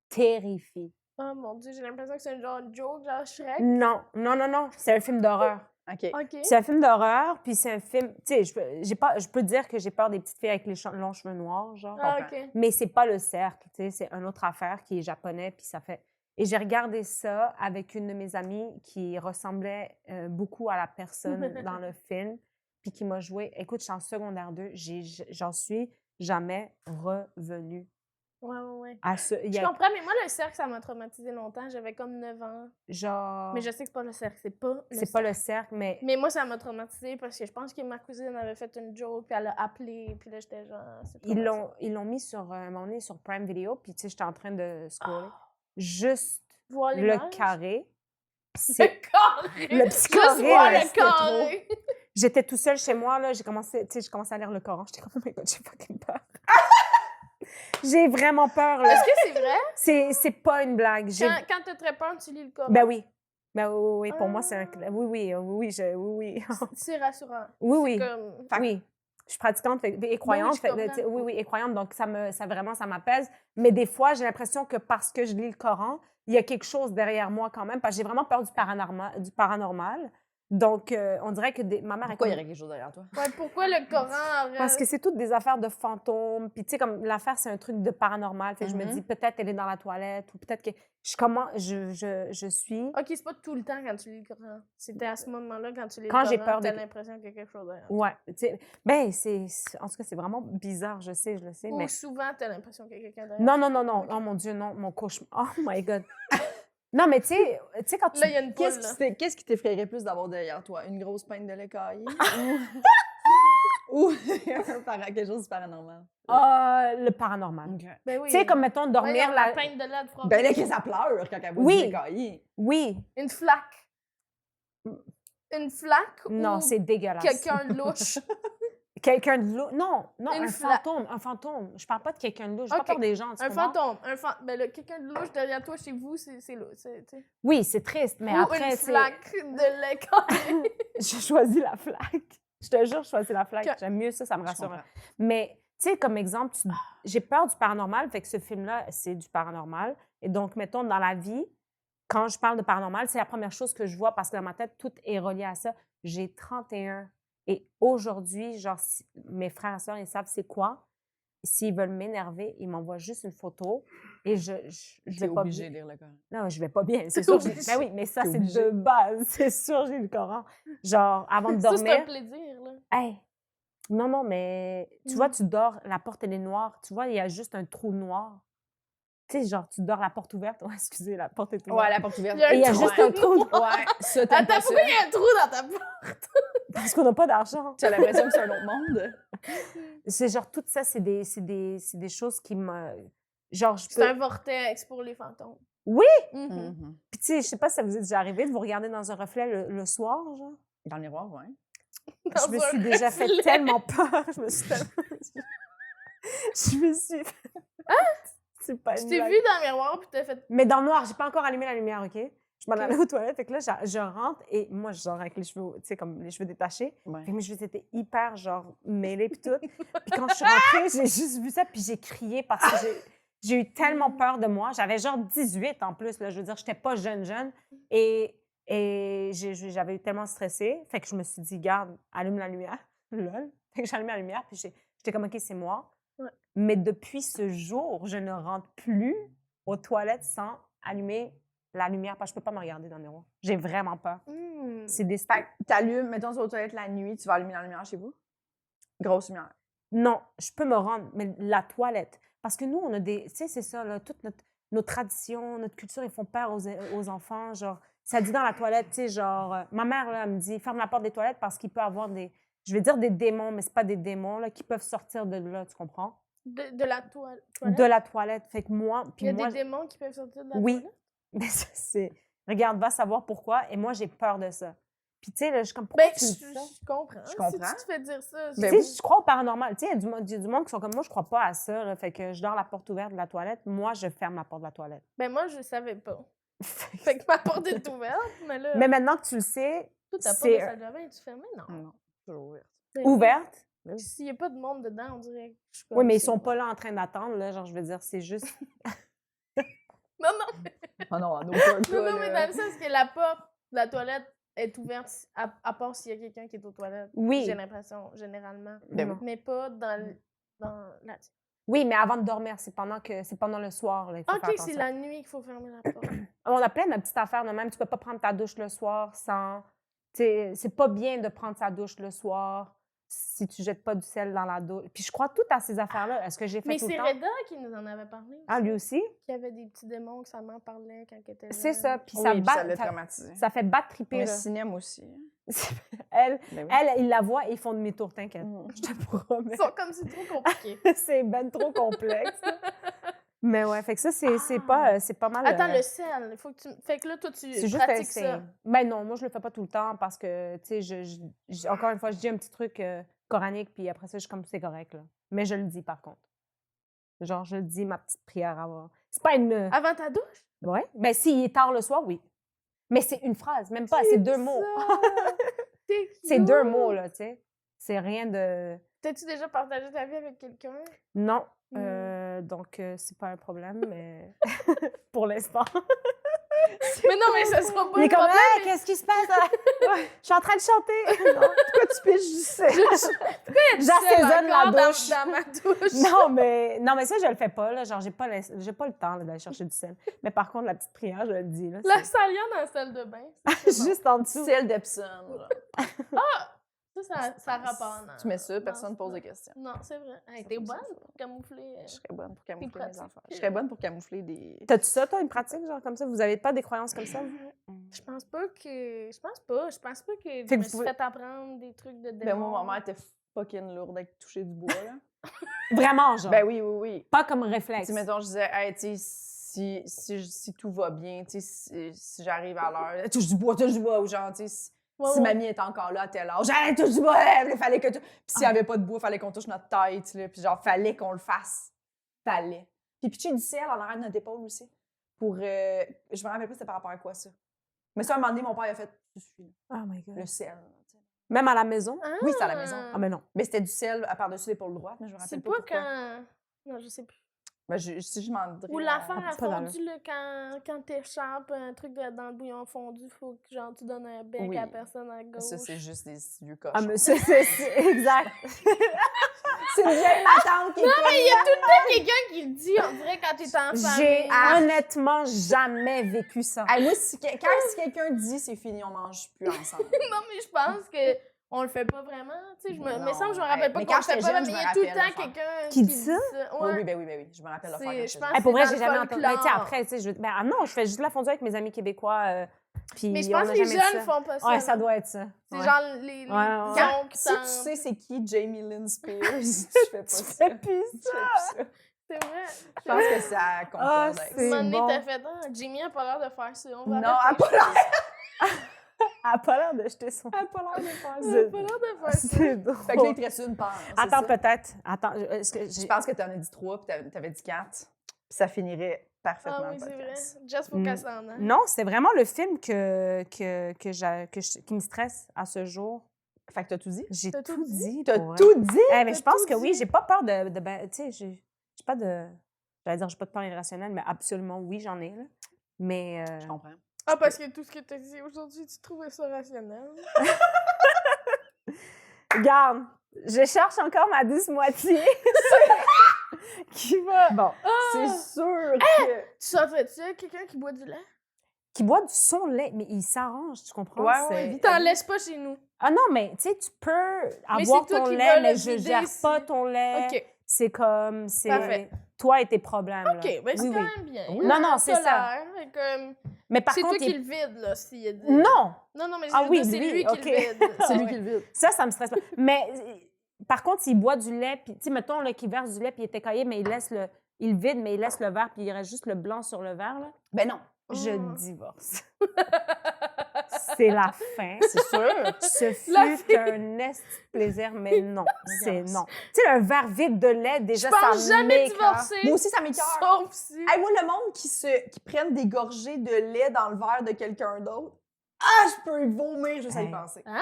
D: terrifie.
C: Oh mon Dieu, j'ai l'impression que c'est un genre de joke, genre Shrek.
D: Non, non, non, non, c'est un film d'horreur.
B: OK.
C: OK.
D: C'est un film d'horreur, puis c'est un film... Tu sais, je peux dire que j'ai peur des petites filles avec les longs cheveux noirs, genre.
C: Ah, OK.
D: Mais c'est pas le cercle, tu sais, c'est une autre affaire qui est japonais, puis ça fait... Et j'ai regardé ça avec une de mes amies qui ressemblait beaucoup à la personne dans le film, puis qui m'a joué... Écoute, je suis en secondaire 2, j'en suis jamais revenue
C: Ouais.
D: à ce... il y
C: Je
D: a
C: comprends, mais moi, le cercle, ça m'a traumatisé longtemps. J'avais comme 9 ans.
D: genre...
C: Mais je sais que c'est pas le cercle, c'est pas le
D: C'est pas le cercle, mais...
C: Mais moi, ça m'a traumatisée parce que je pense que ma cousine avait fait une joke, puis elle a appelé, puis là, j'étais genre... c'est
D: Ils l'ont mis sur un moment donné sur Prime Video, puis tu sais, j'étais en train de scroller. Juste
C: Voir
D: le
C: l'image.
D: carré.
C: Le
D: C'est
C: carré!
D: le petit
C: Juste
D: carré.
C: voir
D: là,
C: le
D: c'était
C: carré!
D: J'étais tout seul chez moi, là, j'ai commencé à lire le Coran. J'étais comme, oh my God, j'ai fucking peur. J'ai vraiment peur, là.
C: Est-ce que c'est vrai?
D: C'est pas une blague.
C: Quand t'as très peur, tu lis le Coran?
D: Ben oui. Ben oui, pour moi, c'est un...
C: Ah.
D: Oui.
C: C'est rassurant.
D: Oui.
C: C'est comme...
D: Oui. Je suis pratiquante et croyante.
C: je comprends.
D: Oui, et croyante, donc ça m'apaise. Mais des fois, j'ai l'impression que parce que je lis le Coran, il y a quelque chose derrière moi quand même, parce que j'ai vraiment peur du paranormal. Donc, on dirait que ma mère
B: Pourquoi il y aurait quelque chose derrière toi?
C: Ouais, pourquoi le Coran aurait...
D: Parce que c'est toutes des affaires de fantômes. Puis, tu sais, comme l'affaire, c'est un truc de paranormal. Fait que je me dis, peut-être elle est dans la toilette ou peut-être que je suis...
C: OK, c'est pas tout le temps quand tu lis le Coran. C'était à ce moment-là, quand tu lis
D: Quand
C: le
D: j'ai
C: Coran,
D: peur
C: t'as
D: de-
C: l'impression qu'il y a quelque chose derrière.
D: Ouais, tu sais, ben, en tout cas, c'est vraiment bizarre, je le sais,
C: Ou
D: mais...
C: souvent, t'as l'impression qu'il y a quelqu'un derrière.
D: Non,
C: Ok.
D: oh mon Dieu, non, mon cauchemar. Oh my God. Non, mais tu sais, quand tu...
C: Là, il y a une poule, là.
B: Qu'est-ce qui t'effraierait plus d'avoir derrière toi? Une grosse peine de lait caillé? ou quelque chose de paranormal?
D: Le paranormal.
C: Ben oui.
D: Tu sais, comme, mettons, dormir
C: Voyons,
D: la...
C: la peinte de lait de froid.
B: Ben là, que ça pleure quand elle voit
D: Oui.
B: du lait caillé.
D: Oui.
C: Une flaque. Une flaque
D: Non,
C: ou
D: c'est dégueulasse.
C: quelqu'un de louche.
D: Quelqu'un de louche. Non,
C: Une
D: un fantôme. Je parle pas de quelqu'un de louche. J'ai
C: Ok.
D: pas peur des gens, tu
C: Un
D: comprends?
C: fantôme. Ben là, quelqu'un de louche derrière toi, chez vous, c'est louche. tu sais.
D: Oui, c'est triste, mais
C: Ou
D: après,
C: une
D: c'est...
C: flaque de lait caillé.
D: Je choisis la flaque. Je te jure, je choisis la flaque.
C: Que-
D: J'aime mieux ça me
B: Je
D: rassure.
B: comprends.
D: Mais, tu sais, comme exemple, j'ai peur du paranormal, fait que ce film-là, c'est du paranormal. Et donc, mettons, dans la vie, quand je parle de paranormal, c'est la première chose que je vois parce que dans ma tête, tout est relié à ça. J'ai 31 et aujourd'hui, genre, mes frères et sœurs, ils savent c'est quoi. S'ils veulent m'énerver, ils m'envoient juste une photo et je
B: T'es
D: vais pas
B: obligé
D: bien.
B: de lire le Coran.
D: Non, je vais pas bien, c'est
C: T'es
D: sûr.
C: obligé.
D: Ben oui, mais ça,
B: T'es
D: c'est
B: obligé.
D: de base. C'est sûr, j'ai le Coran. Genre, avant de
C: Ça, c'est un
D: dormir...
C: plaisir, là.
D: Hey! Non, mais tu vois, tu dors, la porte, elle est noire. Tu vois, il y a juste un trou noir. Tu sais, genre, tu dors la porte ouverte. Oh, excusez, la porte est ouverte.
B: Ouais, la porte ouverte.
C: Il y a un
D: Et il y a
C: trou.
D: juste un trou.
B: Ouais, ça, t'aimes
C: Attends,
B: pas ça.
C: pourquoi il y a un trou dans ta porte?
D: Parce qu'on n'a pas d'argent.
B: Tu as l'impression que c'est un autre monde?
D: C'est genre, tout ça, c'est des choses qui me... Genre, je
C: C'est un
D: peux...
C: vortex pour les fantômes.
D: Oui!
C: Mhm.
B: Mhm.
D: Puis tu sais, je sais pas si ça vous est déjà arrivé de vous regarder dans un reflet le soir, genre.
B: Dans le miroir, ouais.
D: Je me
C: Dans un
D: suis déjà fait
C: reflet.
D: tellement peur. Je me suis tellement... Je me suis... C'est pas
C: Tu
D: une
C: t'es
D: blague.
C: vu dans le miroir, puis t'as fait...
D: Mais dans le noir, j'ai pas encore allumé la lumière, OK? Je m'en
C: Ok.
D: allais aux toilettes, fait que là, je rentre et moi, je sors avec les cheveux, tu sais, comme les cheveux détachés.
B: Ouais.
D: Fait que mes cheveux étaient hyper, genre, mêlés pis tout. Puis quand je suis rentrée, j'ai juste vu ça puis j'ai crié parce que j'ai eu tellement peur de moi. J'avais genre 18 en plus, là. Je veux dire, j'étais pas jeune. Et j'avais eu tellement stressé. Fait que je me suis dit, garde, allume la lumière. Lol. Fait que j'ai allumé la lumière puis j'étais comme, OK, c'est moi.
C: Ouais.
D: Mais depuis ce jour, je ne rentre plus aux toilettes sans allumer la lumière parce que je peux pas me regarder dans le miroir. J'ai vraiment peur. C'est des...
B: Fait que t'allumes, mettons, sur aux toilettes la nuit, tu vas allumer la lumière chez vous? Grosse lumière.
D: Non, je peux me rendre, mais la toilette. Parce que nous, on a des... Tu sais, c'est ça, là, toutes nos traditions, notre culture, ils font peur aux enfants. Genre, ça dit dans la toilette, tu sais, genre... ma mère, là, elle me dit, ferme la porte des toilettes parce qu'il peut y avoir des... Je vais dire des démons, mais c'est pas des démons, là, qui peuvent sortir de là, tu comprends?
C: De la toilette?
D: De la toilette. Fait que moi...
C: Il
D: Puis
C: y a
D: moi,
C: des démons qui peuvent sortir de la
D: Oui.
C: toilette?
D: mais ça, c'est... Regarde, va savoir pourquoi. Et moi, j'ai peur de ça. Puis, tu sais, là, je suis comme, pourquoi
C: Ben,
D: tu me dis ça?
C: je comprends.
B: Je comprends.
C: Si tu te fais dire ça,
B: Ben
D: Tu
B: oui.
D: sais, je crois au paranormal. Tu sais, il y a du monde qui sont comme moi, je crois pas à ça. Là, fait que je dors la porte ouverte de la toilette. Moi, je ferme la porte de la toilette.
C: ben moi, je savais pas. Fait que ma porte est ouverte, mais là,
D: Mais maintenant que tu le sais,
C: toi, ta porte de
D: c'est
C: salle de bain, es-tu fermée? Non.
B: Non, toujours ouverte.
C: Ben,
D: ouverte.
C: S'il y a pas de monde dedans, on dirait que je suis comme...
D: Oui, mais ils
C: c'est
D: sont
C: bon.
D: pas là en train d'attendre. Là, genre, je veux dire, c'est juste...
C: Non, non, mais...
B: Ah non, en aucun cas.
C: Non, mais
B: là.
C: dans le sens que la porte de la toilette est ouverte à part s'il y a quelqu'un qui est aux toilettes.
D: Oui.
C: J'ai l'impression, généralement.
B: Ben oui.
C: Mais pas dans la...
D: Oui, mais avant de dormir, c'est pendant le soir. Là, il faut faire
C: OK, c'est
D: attention.
C: la nuit qu'il faut fermer la porte.
D: On a plein de petites affaires de même. Tu peux pas prendre ta douche le soir sans... C'est pas bien de prendre sa douche le soir si tu jettes pas du sel dans la douche. Puis je crois tout à ces affaires-là. Est-ce que j'ai fait
C: Mais
D: tout le
C: c'est
D: temps?
C: Reda qui nous en avait parlé.
D: Ah, lui aussi?
C: Qui avait des petits démons que sa mère parlait quand elle était
D: C'est
C: jeune.
D: ça. Puis
B: Oui,
D: ça,
B: puis ça l'a
D: ça,
B: traumatisé.
D: ça fait battre triper.
B: Le
D: Là.
B: cinéma aussi.
D: Elle,
B: Ben oui.
D: ils la voient et ils font demi-tour, t'inquiète.
B: Mm.
D: Je te promets.
C: Ils sont comme c'est trop compliqué.
D: C'est ben trop complexe. Mais ouais, fait que ça, c'est pas mal.
C: Attends, le sel, il faut que tu... Fait que là, toi, tu
D: C'est juste
C: pratiques ça.
D: Ben non, moi, je le fais pas tout le temps parce que, tu sais, encore une fois, je dis un petit truc coranique, puis après ça, je suis comme, c'est correct, là. Mais je le dis, par contre. Genre, je le dis, ma petite prière avant. C'est pas une...
C: Avant ta douche?
D: Ouais. Ben, s'il est tard le soir, oui. Mais c'est une phrase, même pas, c'est 2 mots. C'est 2 mots, là, tu sais. C'est rien de...
C: T'as-tu déjà partagé ta vie avec quelqu'un?
D: Non. Donc, c'est pas un problème, mais pour l'instant.
C: Mais non, mais ça sera pas
D: Il est
C: un
D: comme,
C: problème.
D: hey, qu'est-ce qui se passe? Je suis en train de chanter.
B: Pourquoi tu piches du sel?
D: J'assaisonne la
C: Encore
D: douche.
C: dans ma douche.
D: Non, mais ça, je le fais pas. Là. Genre, j'ai pas le temps là, d'aller chercher du sel. Mais par contre, la petite prière, je le dis. Là,
C: La salière dans la salle de bain.
D: c'est juste en dessous.
B: Sel d'Epsom. genre.
C: Ça rapporte.
B: Tu mets ça, personne ne pose de questions.
C: Non, c'est vrai. Hey, t'es bonne pour camoufler.
B: Je serais bonne pour camoufler mes
C: pratique.
B: enfants. Je serais bonne pour camoufler des...
D: T'as-tu ça, toi, une pratique, genre comme ça? Vous avez pas des croyances comme ça?
C: Je pense pas que. Je pense pas que
D: Fait
C: je
D: que
C: me
D: vous
C: suis
D: pouvez-
C: fait apprendre des trucs de démons.
B: Ben moi, ma mère était fucking lourde avec toucher du bois, là.
D: Vraiment, genre?
B: Ben oui, oui, oui.
D: Pas comme
B: Tu
D: réflexe.
B: sais, mettons, je disais, hey, tu sais, si tout va bien, tu sais, si j'arrive à l'heure, touche du bois, ou genre, tu sais,
C: Ouais,
B: si
C: ouais.
B: mamie est encore là à telle âge, hey, touche du bois, il fallait que tu... Puis s'il n'y avait pas de bois, il fallait qu'on touche notre tête, là, puis genre, fallait qu'on le fasse. Fallait. Puis pitcher du ciel en arrière de notre épaule aussi. Pour, je me rappelle pas c'était par rapport à quoi, ça. Mais ça, un moment donné, mon père il a fait, je suis
D: Oh my God.
B: le ciel. Tu sais.
D: Même à la maison?
C: Ah!
B: Oui, c'est à la maison.
D: Ah, mais non.
B: Mais c'était du ciel à par-dessus l'épaule droite, mais je me rappelle
C: C'est
B: pas
C: pas
B: pourquoi.
C: quand. Non, je sais plus.
B: Ben, si je m'en dirais...
C: Ou l'affaire à
D: pas dans le-
C: fondu, là, quand t'échappes un truc dans le bouillon fondu, faut que genre, tu donnes un bec
B: Oui.
C: à la personne à gauche.
B: Ça, c'est juste des vieux cochons.
D: Ah, mais c'est exact.
B: C'est une vieille matante qui est comme...
C: Il y a tout le temps quelqu'un qui le dit, on dirait, quand t'es enfant.
D: J'ai honnêtement jamais vécu ça.
B: Hey, moi, si quelqu'un dit c'est fini, on mange plus ensemble.
C: Non, mais je pense que on le fait pas vraiment. Tu sais,
B: Non.
C: mais ça, je me rappelle pas
B: Mais
C: qu'on
B: quand
C: le fait
B: j'étais
C: pas,
B: jeune,
C: mais
B: je
C: il
B: me
C: y a tout le
B: rappelle
C: temps
B: le faire.
C: quelqu'un
D: Qui dit ça?
B: Oui,
C: Ouais.
B: oui. Je me rappelle le
C: C'est-
B: faire. quand
C: je
B: j'étais
C: pense
B: jeune.
D: Hey, pour vrai,
C: dans
D: j'ai
C: le
D: jamais entendu. Mais tu sais,
C: folklore.
D: après, tu sais, ben, ah non, je fais juste la fondue avec mes amis québécois. Puis
C: Mais je
D: on
C: pense
D: a
C: que les
D: jamais dit
C: jeunes
D: ça.
C: font pas ça.
D: Ouais, ça
C: là.
D: doit être ça.
C: C'est
D: Ouais.
C: genre les
D: Ouais, ouais.
C: oncles,
B: Si tu
C: tantes.
B: sais c'est qui Jamie Lynn Spears, tu fais pas ça.
D: fais plus
B: Tu fais plus ça.
C: C'est vrai.
B: Je pense que ça concorde
D: Ah,
B: avec
C: Un
D: c'est
B: ça.
C: moment donné,
D: bon.
C: t'as fait Jimmy a pas l'air de faire ça. On va
B: Non,
C: arrêter.
B: elle a pas l'air.
D: Elle a pas l'air de jeter son.
B: Elle a pas l'air de faire
C: Elle a
B: ça.
C: pas l'air de faire ça.
D: C'est drôle.
B: Fait que là, il te reste une part. c'est
D: Attends,
B: ça?
D: peut-être. Attends, est-ce que
B: Je
D: j'ai...
B: pense que t'en as dit 3 puis t'avais dit 4. Puis ça finirait parfaitement
C: Ah oui,
B: le
C: c'est vrai.
B: podcast.
C: Just faut qu'elle s'en aille.
D: Non, c'est vraiment le film qui me stresse à ce jour.
B: Fait que t'as tout dit?
D: J'ai
C: T'as
D: tout
C: tout
D: dit.
B: T'as
D: pour vrai.
B: tout dit?
D: Mais je
C: T'as
D: pense
C: tout
D: que oui,
C: dit.
D: j'ai pas peur de ben, tu sais, j'ai pas de... J'allais dire, j'ai pas de peur irrationnelle, mais absolument oui, j'en ai, là. Mais...
B: Je comprends.
C: Ah, parce que tout ce que t'as dit aujourd'hui, tu trouvais ça rationnel.
D: Regarde, je cherche encore ma douce moitié. Qui va...
B: Bon, c'est sûr que...
C: Tu sortais-tu quelqu'un qui boit du lait?
D: Qui boit du son lait, mais il s'arrange, tu comprends?
B: Ouais,
D: C'est-
B: ouais, vite.
C: T'en laisses pas chez nous.
D: Ah non, mais tu sais, tu peux avoir
C: c'est toi
D: ton
C: qui
D: lait,
C: vas
D: mais
C: le
D: je
C: vider
D: gère
C: si-
D: pas ton lait.
C: OK.
D: C'est comme... C'est
C: Parfait.
D: toi et tes problèmes,
C: OK,
D: là.
C: ben c'est
D: Oui,
C: quand
D: oui.
C: même bien.
B: Oui.
D: Non, non, c'est ça.
C: Solaire, fait comme...
D: Mais par
C: C'est
D: contre,
C: toi qui le vide, là, s'il y a des...
D: Non!
C: Non, non, mais
D: Ah
C: je veux
D: oui,
C: dire, c'est
D: lui,
C: lui
D: OK.
C: qui le vide.
B: C'est lui
D: Ouais.
B: qui le vide.
D: Ça me stresse pas. Mais par contre, s'il boit du lait, puis tu sais, mettons là, qu'il verse du lait, puis il est écaillé, mais il le vide, mais il laisse le verre, puis il reste juste le blanc sur le verre, là,
B: Ben non,
D: je
C: Oh.
D: divorce. C'est la fin.
B: c'est sûr.
D: Ce
C: La
D: fut un esti de plaisir, mais non, c'est non. Tu sais, un verre vide de lait,
C: Je
D: déjà,
C: pense
D: ça
C: jamais
D: m'écoeure.
C: divorcer.
B: Moi aussi, ça m'écoeure.
C: Sauf si...
B: Hey, moi, le monde qui prennent des gorgées de lait dans le verre de quelqu'un d'autre, ah, je peux vomir juste à y
D: Hey.
B: penser.
C: Ah!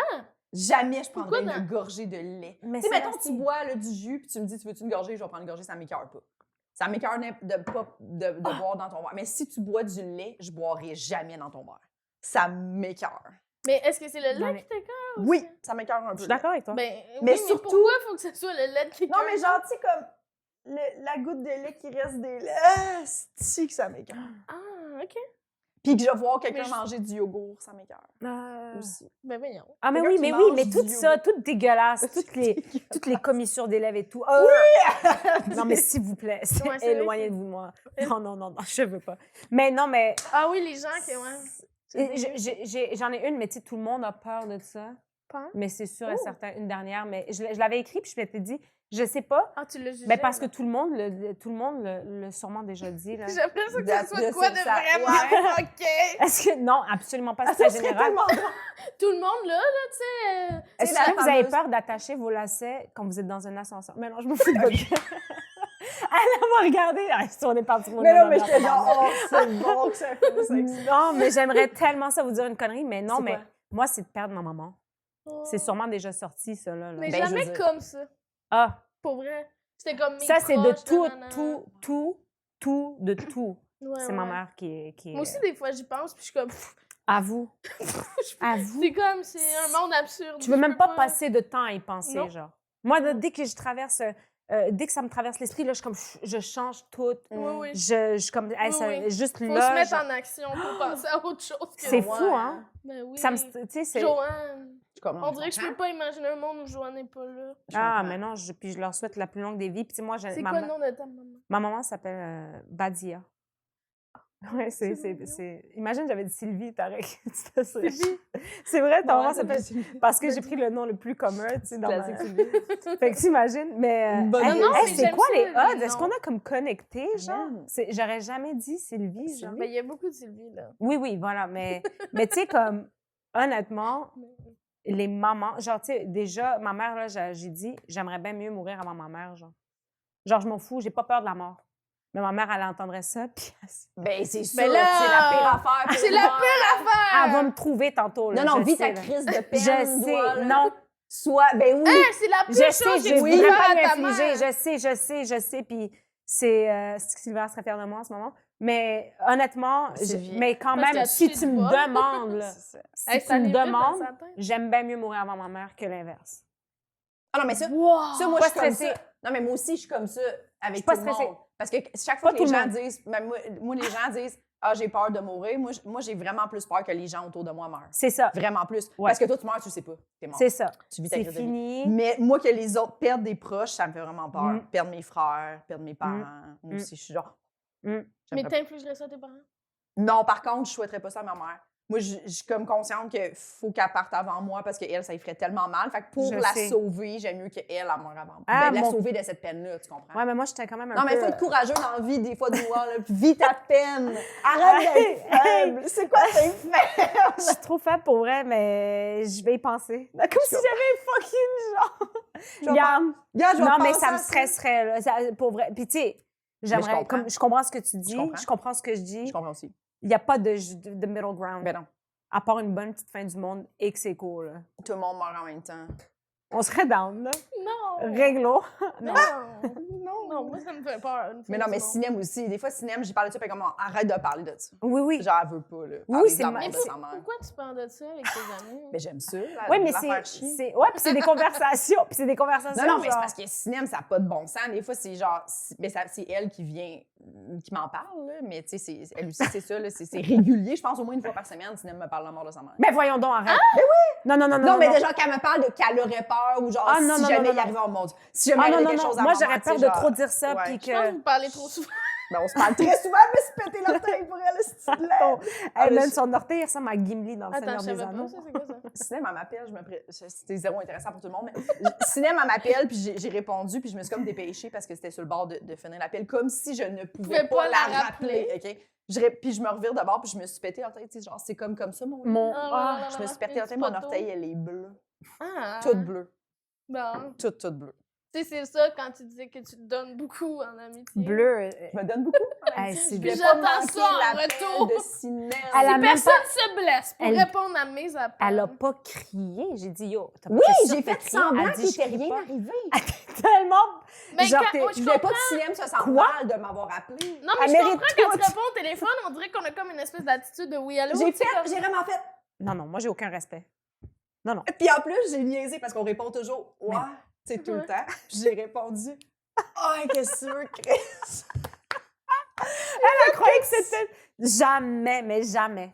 B: Jamais je
C: Pourquoi
B: prendrais une
C: dans-
B: gorgée de lait.
D: Mais
B: Tu sais,
D: c'est
B: mettons,
D: ainsi.
B: tu bois là, du jus, puis tu me dis, tu veux-tu une gorgée? Je vais prendre une gorgée, ça m'écoeure pas. Ça m'écoeure de pas de boire dans ton verre. Mais si tu bois du lait, je boirai jamais dans ton verre. Ça m'écoeure.
C: Mais est-ce que c'est le
D: Non,
C: lait
D: mais-
C: qui t'écoeure?
B: Oui, ça m'écoeure un peu.
D: Je suis d'accord avec toi.
C: Ben,
B: Mais
C: oui,
B: surtout-
C: mais pourquoi faut que ce soit le lait qui
B: Non, mais genre, tu sais, comme la goutte de lait qui reste des laits. Ah, c'est que ça m'écoeure.
C: Ah, OK.
B: Puis que je vois quelqu'un
C: Mais je-
B: manger du yogourt, ça m'écoeure aussi.
C: Ben voyons.
D: Ah, mais
B: Quelqu'un
D: oui,
B: qui
D: mais oui,
B: mange
D: mais
B: du
D: tout ça,
B: yogourt.
D: tout dégueulasse, toutes les commissures d'élèves et tout. Non, mais s'il vous plaît, c'est
C: Ouais, c'est vrai
D: éloignez
C: que-
D: de moi. Non, je veux pas. Mais non, mais
C: Ah oui, les gens qui... Ouais.
D: j'en ai une, mais tu sais, tout le monde a peur de ça.
C: Pas?
D: Mais c'est sûr et
C: Oh.
D: certain, une dernière, mais je l'avais écrit, puis je m'étais dit, je sais pas,
C: Ah, tu l'as jugé.
D: mais parce que
C: là.
D: tout le monde l'a sûrement déjà dit, là.
C: J'aimerais ça que ça
B: De-
C: soit
B: de
C: de quoi de
B: ça,
C: vraiment
B: ouais.
C: OK.
D: Est-ce que non, absolument pas,
B: Ah,
D: c'est
B: ça
D: très
B: serait
D: général.
B: tellement drôle.
C: Tout le monde, là, tu sais...
B: Est-ce
D: Est-ce
B: la
D: que vous avez
B: fameuse-
D: peur d'attacher vos lacets quand vous êtes dans un ascenseur? Mais non, je me fous de votre gueule. Elle m'a regardé. Ah, si on est parti pour
B: Mais
D: le
B: non, mais
D: moment,
B: j'étais
D: pardon.
B: genre, oh, c'est bon que ça finisse avec ça.
D: Non, mais j'aimerais tellement ça vous dire une connerie, mais non,
B: C'est
D: mais
B: quoi?
D: moi, c'est de perdre ma maman. C'est
C: Oh.
D: sûrement déjà sorti, ça, là.
C: Mais
B: Ben, je veux
C: jamais
B: dire-
C: comme ça,
D: Ah,
C: pour vrai. C'était comme mes
D: ça, c'est de
C: proches,
D: tout,
C: nanana.
D: de tout.
C: Ouais,
D: C'est
C: ouais.
D: ma mère qui est...
C: Moi aussi, des fois, j'y pense, puis je suis comme...
D: À vous. À vous.
C: C'est comme, c'est un monde absurde.
D: Tu veux
C: je
D: même
C: peux
D: pas passer de temps à y penser,
C: Non.
D: genre. Moi, dès que je traverse... dès que ça me traverse l'esprit, là, je suis comme... Je change tout.
C: Oui, oui.
D: Je suis comme... hey,
C: Oui,
D: ça-
C: oui.
D: Juste
C: Faut
D: là...
C: se mettre
D: genre,
C: en action pour penser à autre chose que...
D: C'est
B: Ouais.
D: fou, hein?
C: Ben oui.
D: Ça me... Tu sais, c'est...
C: Joanne.
B: Comme,
C: On dirait que je peux pas imaginer un monde où Joanne n'est pas là.
D: Ah, mais non, puis je leur souhaite la plus longue des vies. Puis tu sais, moi,
C: C'est quoi le nom de ta maman?
D: ma maman s'appelle Badia. Ouais,
C: C'est mignon.
D: Imagine, j'avais dit Sylvie, t'aurais... C'est
C: Sylvie.
D: C'est vrai, ta maman
B: Ouais,
D: s'appelle... Parce que j'ai pris le nom le plus commun, tu sais, dans ma...
B: Classique Sylvie.
D: Fait que t'imagines, mais...
B: Une bonne
D: hey,
B: idée.
C: Non,
D: hey,
C: mais
D: c'est
C: j'aime
D: quoi
C: ça,
D: les
C: les
D: odds? Est-ce qu'on
C: noms.
D: a comme connecté, genre?
B: Amen.
D: J'aurais jamais dit Sylvie, genre.
C: Ben, il y a beaucoup de Sylvie, là.
D: Oui, voilà, mais tu sais, comme, honnêtement, les mamans... Genre, tu sais, déjà, ma mère, là, j'ai dit, j'aimerais bien mieux mourir avant ma mère, genre. Genre, je m'en fous, j'ai pas peur de la mort. Mais ma mère, elle entendrait ça, puis
B: Ben, c'est sûr,
C: Ben là,
B: c'est la pire affaire. pour
C: C'est la
B: moi.
C: pire affaire!
D: elle va me trouver tantôt, là.
B: Non, non,
D: je
B: vis
D: sais,
B: ta
D: là.
B: crise de peine.
D: Je sais,
B: doigt, là.
D: non.
B: Soit, ben oui.
C: Hey, c'est la
D: Je
C: pire
D: sais,
C: chose
D: je
C: que tu
D: voudrais
C: peux
D: pas
C: faire à
D: lui
C: ta
D: infliger,
C: mère.
D: je sais, puis c'est Sylvain serait fier de moi en ce moment. Mais honnêtement,
B: Sylvie.
D: mais quand
C: Parce
D: même,
C: que
D: si
C: tu
D: tu
C: te
D: me
C: bats.
D: demandes, là,
B: C'est ça.
D: si
C: Hey,
D: tu
C: ça
D: me
C: allait vite dans
D: demandes,
C: sa tête.
D: j'aime bien mieux mourir avant ma mère que l'inverse.
B: Ah non, mais ça,
C: Wow!
B: ça moi,
D: Pas
B: je suis comme
D: stressée.
B: ça. Non, mais moi aussi, je suis comme ça avec
D: suis pas
B: tout le
D: stressée.
B: monde. Parce que chaque fois
D: Pas
B: que les
D: tout le
B: gens
D: monde.
B: disent, même moi, les gens disent, ah, j'ai peur de mourir, moi, j'ai vraiment plus peur que les gens autour de moi meurent.
D: C'est ça,
B: Vraiment plus.
D: Ouais.
B: Parce que toi, tu meurs, tu sais pas. T'es mort.
D: c'est ça.
B: Tu vis ta
D: C'est
B: crise de vie.
D: fini.
B: Mais moi, que les autres perdent des proches, ça me fait vraiment peur.
D: Mm.
B: Perdre mes frères, perdre mes parents. Moi
D: Mm.
B: aussi, je suis genre.
D: Mm.
C: Mais
B: j'aimerais pas.
C: t'infligerais ça à tes parents?
B: Non, par contre, je souhaiterais pas ça à ma mère. Moi, je suis comme consciente qu'il faut qu'elle parte avant moi parce qu'elle, ça lui ferait tellement mal. Fait que pour
D: Je
B: la
D: sais.
B: sauver, j'aime mieux qu'elle, elle meure avant moi.
D: Ah,
B: Ben, la
D: mon-
B: sauver de cette peine-là, tu comprends?
D: Ouais, mais moi, j'étais quand même un
B: non,
D: peu...
B: mais il faut être courageux dans la vie, des fois, de moi. Là, puis vis ta peine. Arrête d'être
D: Hey,
B: faible. C'est quoi tes faible?
D: Je suis trop faible pour vrai, mais je vais y penser. Comme si j'avais fucking genre...
B: Je vais
D: Regarde.
B: Regarde, je vais
D: Non, mais
B: penser
D: ça
B: à
D: me stresserait, là, pour vrai. Puis tu sais,
B: je
D: j'aimerais...
B: comprends.
D: Comme, je comprends ce que tu dis,
B: comprends.
D: je comprends ce que je dis.
B: Je comprends aussi.
D: Il n'y a pas de middle ground.
B: Ben non.
D: À part une bonne petite fin du monde et que c'est cool, là.
B: Tout le monde meurt en même temps.
D: On serait down, là.
C: Non!
D: Réglo.
C: Non!
B: Non.
C: Non, moi, ça me fait peur. une
B: Mais
C: fois
B: non, mais
C: du monde.
B: cinéma aussi. Des fois, cinéma, j'ai parlé de ça, puis comme, arrête de parler de ça.
D: Oui, oui.
B: Genre, elle veut pas, là.
D: Oui,
B: Parler
D: c'est
B: de la
D: ma-
B: mort de
D: c'est-
B: sa mère.
C: Pourquoi tu parles de ça avec tes amis?
B: Mais j'aime ça, la,
D: Oui, mais
B: la faire
D: c'est...
B: chier.
D: Ouais, puis c'est des conversations. Puis c'est des conversations,
B: Non, non, mais c'est
D: genre-
B: parce que cinéma, ça n'a pas de bon sens. Des fois, c'est genre... Mais c'est elle qui vient... qui m'en parle, là. Mais tu sais, elle aussi, c'est ça, là. C'est régulier. Je pense au moins une fois par semaine, cinéma me parle de la mort de sa mère.
D: Ben voyons donc, arrête. Ben oui! Non, non, non, non.
B: Non, mais déjà, qu'elle me parle de qu'elle aurait peur ou genre,
D: Ah, non,
B: si
D: non,
B: jamais
D: non,
B: il
D: non.
B: arrivait au monde. Si jamais
D: Ah
B: il
D: non,
B: arrivait
D: non,
B: quelque
D: non.
B: chose à
D: Moi,
B: maman,
D: j'aurais
B: tu sais,
D: peur de
B: genre-
D: trop dire ça,
B: Ouais.
D: puis
C: Je pense que
D: que...
C: vous parlez trop souvent.
B: Ben, on se parle très souvent, mais se péter l'orteil pour elle, c'est
D: Hey,
B: mais
D: même
B: je-
D: son orteil il ressemble à Gimli dans le
C: Attends,
D: Seigneur
C: je
D: des
C: savais
D: Anneaux.
C: pas ça, c'est quoi ça?
B: Cinéma m'appelle, c'était zéro intéressant pour tout le monde, mais Cinéma m'appelle, puis j'ai répondu, puis je me suis comme dépêchée parce que c'était sur le bord de finir l'appel, comme si je ne pouvais pas la rappeler, OK? Puis je me revire d'abord, puis je me suis pété l'orteil, tu sais, genre, c'est comme ça, mon...
C: Ah,
B: Je me suis pété l'orteil, mon orteil, elle est bleue.
C: Ah!
B: Toute bleue.
C: Bon.
B: Toute bleue.
C: Tu sais, c'est ça quand tu disais que tu te donnes beaucoup en amitié.
D: Bleu.
B: Je me donne beaucoup.
D: Hey, c'est
B: Je vais
C: J'attends
B: pas manquer
C: ça en
B: l'appel
C: retour.
B: de Sinel.
D: Elle a
C: Si
D: même
C: personne se blesse pour
D: Elle-
C: répondre à mes appels.
D: Elle a pas crié. J'ai dit, yo, t'as pas
B: Oui,
D: fait ça,
B: j'ai
D: t'as
B: fait
D: crié.
B: semblant
D: Elle dit,
B: qu'il
D: je
B: n'était
D: crie
B: rien
D: pas.
B: arrivé.
D: Tellement.
C: Mais
D: genre,
C: quand-
D: t'es-
C: moi, je
B: Je voulais pas
C: comprends.
B: que Sinel se sente
D: Quoi?
B: mal de m'avoir appelé.
C: Non, mais
D: Elle
C: je
D: mérite
C: comprends quand
D: tout.
C: tu réponds au téléphone, on dirait qu'on a comme une espèce d'attitude de oui, allô.
B: J'ai
C: tu sais, comme-
B: vraiment fait.
D: Non, non, moi, j'ai aucun respect. Non, non.
B: Puis en plus, j'ai niaisé parce qu'on répond toujours ouais, tu sais, tout le
C: Ouais.
B: temps. Puis j'ai répondu ah, qu'est-ce que tu veux, Chris?
D: Elle croyait que c'était. Jamais, mais jamais.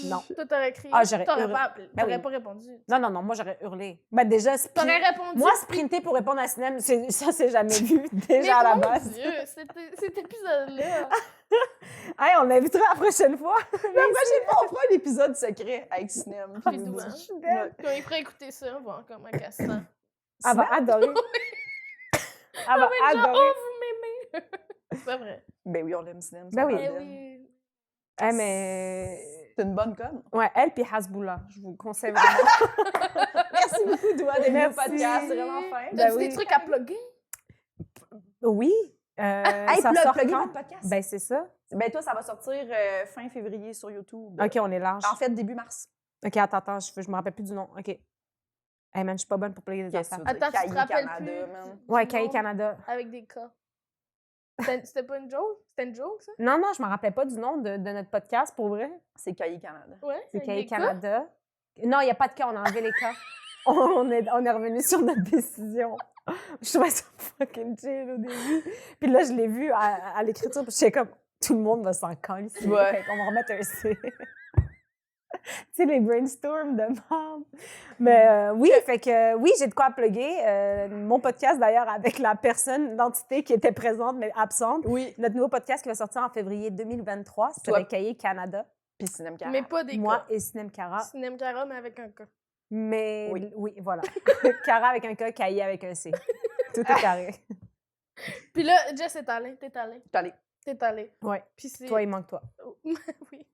D: Non.
C: Toi, t'aurais crié.
D: Ah, j'aurais
C: T'aurais
D: hurlé.
C: pas appelé.
D: Ben
C: T'aurais
D: oui.
C: pas répondu.
D: Non, non, non, moi, j'aurais hurlé. Ben, déjà,
C: T'aurais répondu.
D: moi, sprinter pour répondre à Sinem, ça, c'est jamais vu, déjà à la
C: mon
D: base.
C: Dieu, cet épisode-là.
D: Hey, on l'invitera la prochaine fois.
B: La prochaine fois, on fera un épisode secret avec Sinem.
C: Puis douce.
B: Ouais.
C: Quand il ferait écouter ça, voir comment elle se sent.
D: Elle va adorer. Elle va
C: Genre,
D: adorer.
C: oh, vous m'aimez. C'est pas vrai.
B: Ben oui, on l'aime Sinem.
D: Ben oui.
C: Mais
B: Mais
C: oui.
D: Hey, mais.
B: C'est une bonne conne.
D: Ouais, elle puis Hasboula. Je vous conseille vraiment.
B: Merci beaucoup, Doua, d'être venue au
D: Merci.
B: podcast. C'est vraiment fin.
D: Ben
C: T'as-tu
D: oui.
C: des trucs à plugger?
D: Oui.
B: Hey,
D: ça sort
B: pluguez
D: quand?
B: votre podcast.
D: Ben, c'est ça.
B: Ben toi, ça va sortir fin février sur YouTube.
D: OK, on est large.
B: En fait, début mars.
D: OK, attends, je me rappelle plus du nom. OK. Hey, man, je suis pas bonne pour plugger des
B: Qu'est-ce
D: affaires.
B: que tu veux dire?
C: Attends, tu te
B: Cahiers
C: rappelles
B: Canada,
C: plus?
B: man.
D: Ouais,
C: Du
D: Cahiers
C: nom?
D: Canada.
C: Avec des cas. C'était pas une joke? C'était une joke, ça?
D: Non, non, je me rappelle pas du nom de notre podcast, pour vrai.
B: C'est Cahiers Canada.
C: Ouais.
D: C'est
C: avec
D: Cahiers
C: des cas?
D: Canada. Non, il n'y a pas de cas, on a enlevé les cas. on est revenu sur notre décision. Je trouvais ça fucking chill au début. Puis là, je l'ai vu à l'écriture, puis j'étais comme, tout le monde va s'en coller.
B: Ouais.
D: On va remettre un C. Tu sais, les brainstorms de merde. Mais oui, fait que oui, j'ai de quoi plugger. Mon podcast, d'ailleurs, avec la personne, l'entité qui était présente, mais absente.
B: Oui.
D: Notre nouveau podcast qui va sortir en février 2023, c'est
B: Toi.
D: avec Cahiers Canada.
B: Puis Sinem Cara.
C: Mais pas des
D: Moi
C: cas.
D: et Sinem Cara.
C: Cinéma Cara, mais avec un cas.
D: Mais
B: Oui.
D: oui, voilà. Cara avec un K, Cahier avec un C. Tout est carré.
C: Puis là, Jess est allée. T'es allée.
B: Allez.
C: T'es allée.
D: Ouais.
C: Puis c'est...
D: Toi, il manque toi.
C: Oui.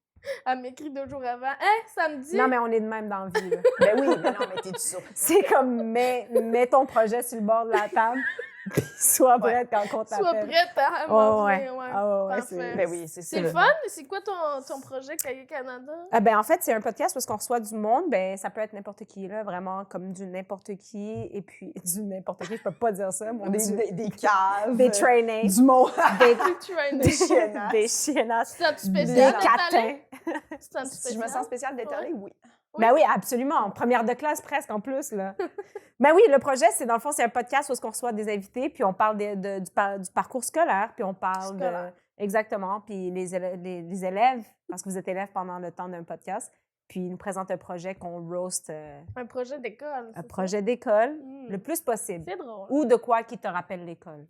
C: Elle m'écrit 2 jours avant. Hein, samedi?
D: Non, mais on est de même dans la vie. là.
B: Ben oui, mais non, mais t'es sûr.
D: C'est comme, mets ton projet sur le bord de la table, puis sois prête quand on
C: Sois
D: t'appelle.
C: prête à
D: Oh,
C: m'envoyer.
D: ouais. Ah, ouais,
C: Parfait.
D: c'est-
B: Ben oui, c'est
C: C'est
B: ça.
C: le fun? C'est quoi ton projet Cahiers Canada?
D: Ah ben, en fait, c'est un podcast où on reçoit du monde. Ben, ça peut être n'importe qui, là, vraiment comme du n'importe qui. Et puis, du n'importe qui, je peux pas dire ça. Moi,
B: Des caves.
D: des trainés,
B: Du monde.
D: des,
C: Tu as une...
B: Des chiennasses.
D: des chiennasses,
C: Tu sens-tu
D: des
C: spécial d'être
D: catins.
C: allée? Tu sens-tu
B: Si je
C: spécial?
B: me sens spéciale d'être
C: Ouais.
B: allée, oui.
D: Ben oui, absolument. En première de classe, presque, en plus, là. Ben oui, le projet, c'est dans le fond, c'est un podcast où on reçoit des invités, puis on parle du parcours scolaire, puis on parle
C: Scolaire.
D: Exactement, puis les élèves, parce que vous êtes élèves pendant le temps d'un podcast, puis ils nous présentent un projet qu'on roast,
C: Un projet d'école.
D: un
C: c'est
D: projet d'école,
C: ça? Hmm.
D: le plus possible.
C: C'est drôle.
D: Ou de quoi qui te rappelle l'école.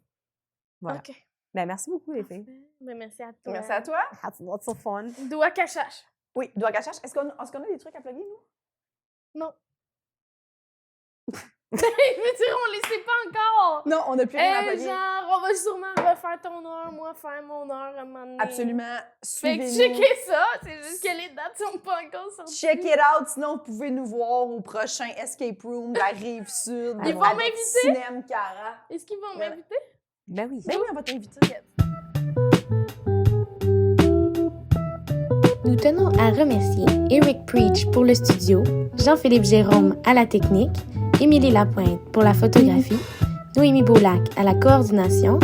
D: Voilà.
C: OK.
D: Ben merci beaucoup, les filles.
C: Ben, merci à toi.
B: Merci à toi.
D: That's lots of fun.
C: Doua cachache.
B: Oui, Doua Cachache. Est-ce qu'on a des trucs à plugger, nous?
C: Non. Je veux dire, on les sait pas encore.
B: Non, on n'a plus rien à
C: Eh,
B: plugger.
C: genre, on va sûrement refaire ton heure, moi faire mon heure à un moment donné.
B: Absolument.
C: Fait que
B: Suivez-nous.
C: checkez ça. C'est juste que les dates sont pas encore sorties.
B: Check it out, sinon vous pouvez nous voir au prochain Escape Room de la Rive-Sud.
C: Ils vont
B: avec
C: m'inviter?
B: Sinem Cara.
C: Est-ce qu'ils vont
B: Ouais.
C: m'inviter?
D: Ben oui.
B: Ben oui, on va t'inviter.
E: Nous tenons à remercier Eric Preach pour le studio, Jean-Philippe Jérôme à la technique, Émilie Lapointe pour la photographie, Noémie Boulac à la coordination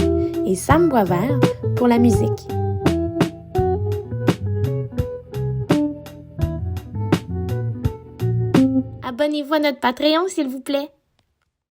E: et Sam Boisvert pour la musique. Abonnez-vous à notre Patreon, s'il vous plaît.